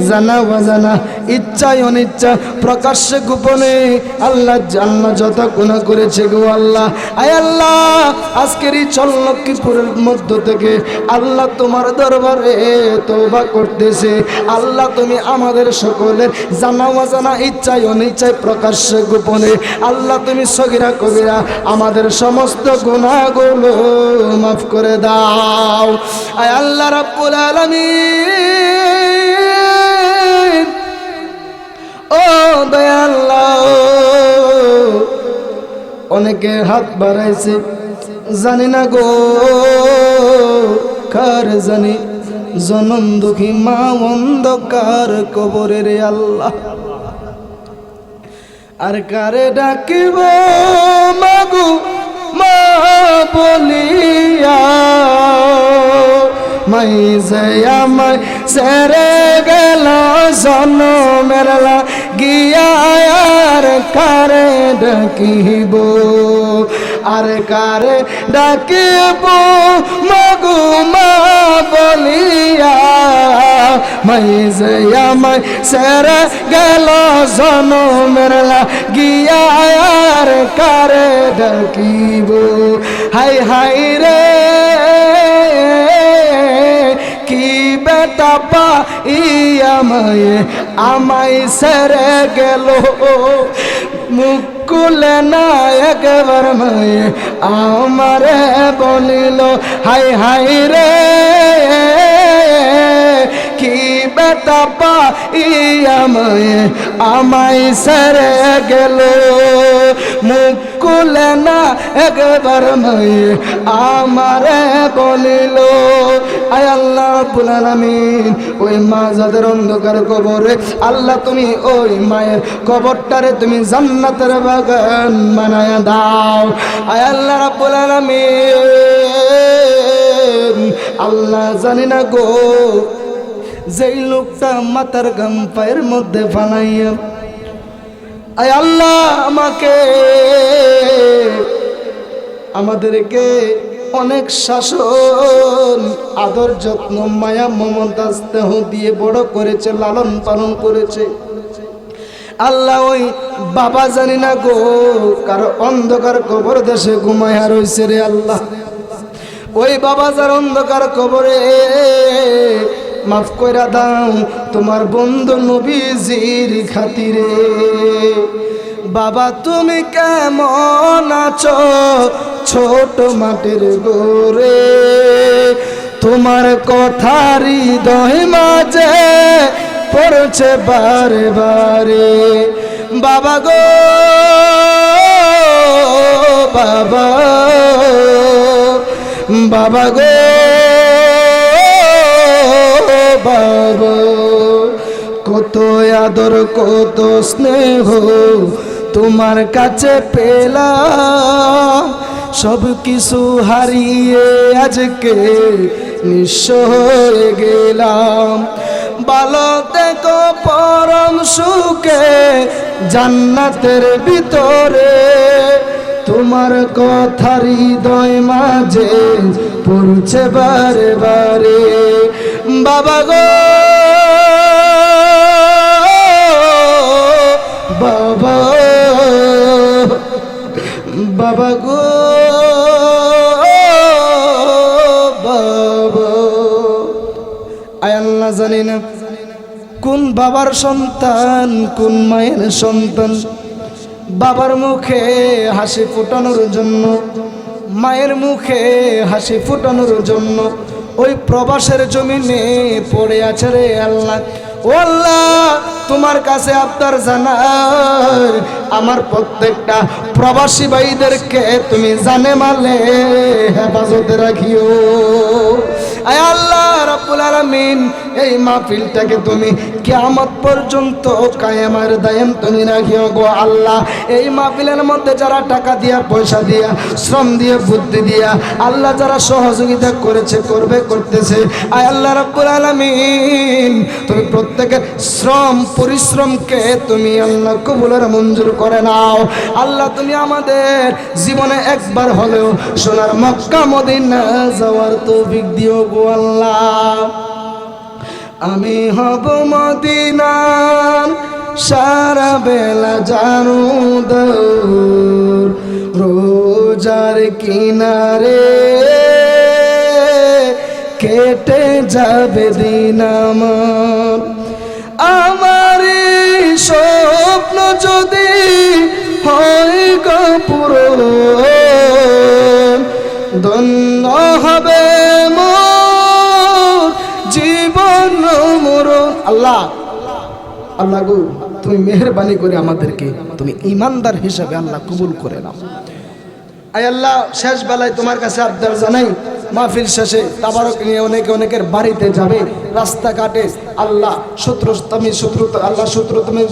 জানা অজানা ইচ্ছায় অনিচ্ছা প্রকাশ্যে গোপনে আল্লাহ জান্নাত যত গুনাহ করেছে গো আল্লাহ আয় আল্লাহ আজকের এই চল্লক্ষীপুরের মধ্য থেকে আল্লাহ তোমার দরবারে তওবা করতেছে আল্লাহ তুমি আমাদের সকলের জানা অজানা ইচ্ছায় অনিচ্ছায় প্রকাশ্যে গোপনে আল্লাহ তুমি সগীরা কবিরা আমাদের সমস্ত গুনাহগুলো মাফ করে দাও আয় আল্লাহ রাব্বুল আলামিন ও দয়াল্লাহ অনেকে হাত বাড়াইছে জানি না গো কার জানি জনম দুঃখী মা অন্ধকার কবরে রে আল্লাহ আর কারে ডাকিব মাগো মা বলিয়া মাই যে আমায় সেরে গেল জনমের গিয়া আর কারে ডাকিব আর কারে ডাকিব মাগো মা বলিয়া মাই যে আমায় সেরে গেল জনমের গিয়া আর কারে ডাকিব হাই হাই রে কি বেটা পাইয়া মায়ে আমায় সেরে গেল মুখ কুলে না একবার মায়ে আমারে বলিল হাই হাই রে কি বেটা পাইয়া মায়ে আমায় সেরে গেল মুখ কুলে না একবার মায়ে আমারে বলিল আয় আল্লাহ রাব্বুল আলামিন ওই মা যাদের অন্ধকার কবরে আল্লাহ তুমি ওই মায়ের কবরটারে তুমি জান্নাতের বাগান বানায়া দাও আয় আল্লাহ রাব্বুল আলামিন আল্লাহ জানি না গো যেই লোকটা মাথার গাম পায়ের মধ্যে ফালাইয়া আয় আল্লাহ আমাদেরকে অনেক শাসন আদর যত্ন মায়া মমতা স্নেহ দিয়ে বড় করেছে লালন পালন করেছে আল্লাহ ওই বাবা জানি না গো কারো অন্ধকার কবর দেশে ঘুমায়া রইছে রে আল্লাহ ওই বাবা যার অন্ধকার কবরে মাফ কইরা দাও তোমার বন্ধু নবীজির খাতিরে বাবা তুমি কেমন আছো ছোট মাটির গোরে তোমার কথা হৃদয় মাঝে পড়ছে বারে বারে বাবা গো বাবা বাবা গো বাবা কত আদর কত স্নেহ তোমার কাছে পেলাম সব কিছু হারিয়ে আজকে নিঃস্ব হয়ে গেলাম ভালো থেকো পরম সুখে জান্নাতের ভিতরে তোমার কথা হৃদয় মাঝে পড়ছে বারে বারে বাবা গো বাবা বাবা গো বাবা আয় আল্লাহ জানি না কোন বাবার সন্তান কোন মায়ের সন্তান বাবার মুখে হাসি ফোটানোর জন্য মায়ের মুখে হাসি ফোটানোর জন্য ওই প্রবাসের জমিনে পড়ে আছে রে আল্লাহ ও আল্লাহ তোমার কাছে আবদার জানার আমার প্রত্যেকটা প্রবাসী ভাইদেরকে তুমি জানে মালে হেফাজতে রাখিও আয় আল্লাহ রাব্বুল আলামিন এই মাহফিলটাকে তুমি কিয়ামত পর্যন্ত কায়েমার দায়েম তুমি রাখিও গো আল্লাহ এই মাহফিলের মধ্যে যারা টাকা দিয়া পয়সা দিয়া শ্রম দিয়ে বুদ্ধি দিয়া আল্লাহ যারা সহযোগিতা করেছে করবে করতেছে আয় আল্লাহ রাব্বুল আলামিন তুমি প্রত্যেকের শ্রম পরিশ্রমকে তুমি আল্লাহ কবুলের মঞ্জুর করে নাও আল্লাহ তুমি আমাদের জীবনে একবার হলেও সোনার মক্কা মদিনা যাওয়ার তৌফিক দিও গো আল্লাহ আমি হব মদিনার সারা বেলা জানু দৌর রোজার কিনারে কেটে যাবে দিন আমার স্বপ্ন যদি হয় গো পূরণ ধন্য হবে মোর জীবন মরণ আল্লাহ আল্লাহ গো তুমি মেহেরবানি করে আমাদেরকে তুমি ইমানদার হিসাবে আল্লাহ কবুল করে নাও আয় আল্লাহ শেষ বেলায় তোমার কাছে আবদার জানাই মাহফিল শেষে তাবারক নিয়ে অনেকের বাড়িতে যাবে রাস্তাঘাটে আল্লাহ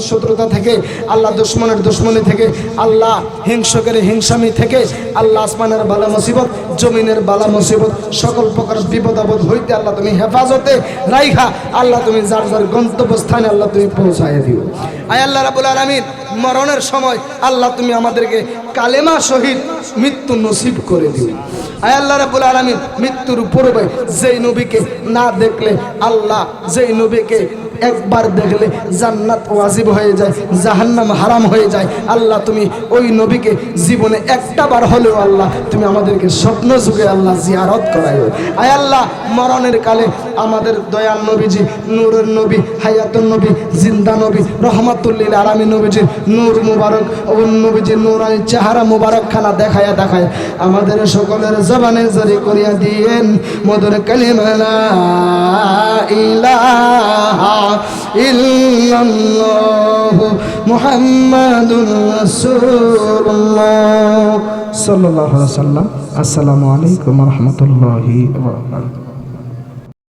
শত্রুতা থেকে আল্লাহ দুশ্মনের দুশ্মনী থেকে আল্লাহ হিংসকের হিংসামি থেকে আল্লাহ আসমানের বালা মুসিবত জমিনের বালা মুসিবত সকল প্রকার বিপদ আপদ হইতে আল্লাহ তুমি হেফাজতে রাইখা আল্লাহ তুমি যার যার গন্তব্যস্থানে আল্লাহ তুমি পৌঁছায় দিও আয় আল্লাহ রাব্বুল আলামিন মরণের সময় আল্লাহ তুমি আমাদেরকে কালেমা শহীদ মৃত্যু নসিব করে দিও আয় আল্লাহ রাব্বুল আলামিন মৃত্যুর পূর্বে যেই নবীকে না দেখলে আল্লাহ যেই নবীকে একবার দেখলে জান্নাত ওয়াজিব হয়ে যায় জাহান্নাম হারাম হয়ে যায় আল্লাহ তুমি ওই নবীকে জীবনে একটা বার হলেও আল্লাহ তুমি আমাদেরকে স্বপ্ন যুগে আল্লাহ জিয়ারত করাইও আয় আল্লাহ মরণের কালে আমাদের দয়াল নবীজি নূরের নবী হায়াতুন নবী জিন্দা নবী রহমাতুল্লিল আলামিন নবীজির নূর মুবারক ও নবীজির নূরানি চেহারা মুবারক খানা দেখায়া আমাদের সকলের জবানে জারি করিয়া দিয়েন মধুর কালিমা লা ইলাহা ইল্লাল্লাহ মুহাম্মাদুর রাসূলুল্লাহ সাল্লাল্লাহু আলাইহি ওয়াসাল্লাম। আসসালামু আলাইকুম ওয়া রাহমাতুল্লাহি ওয়া বারাকাতুহু।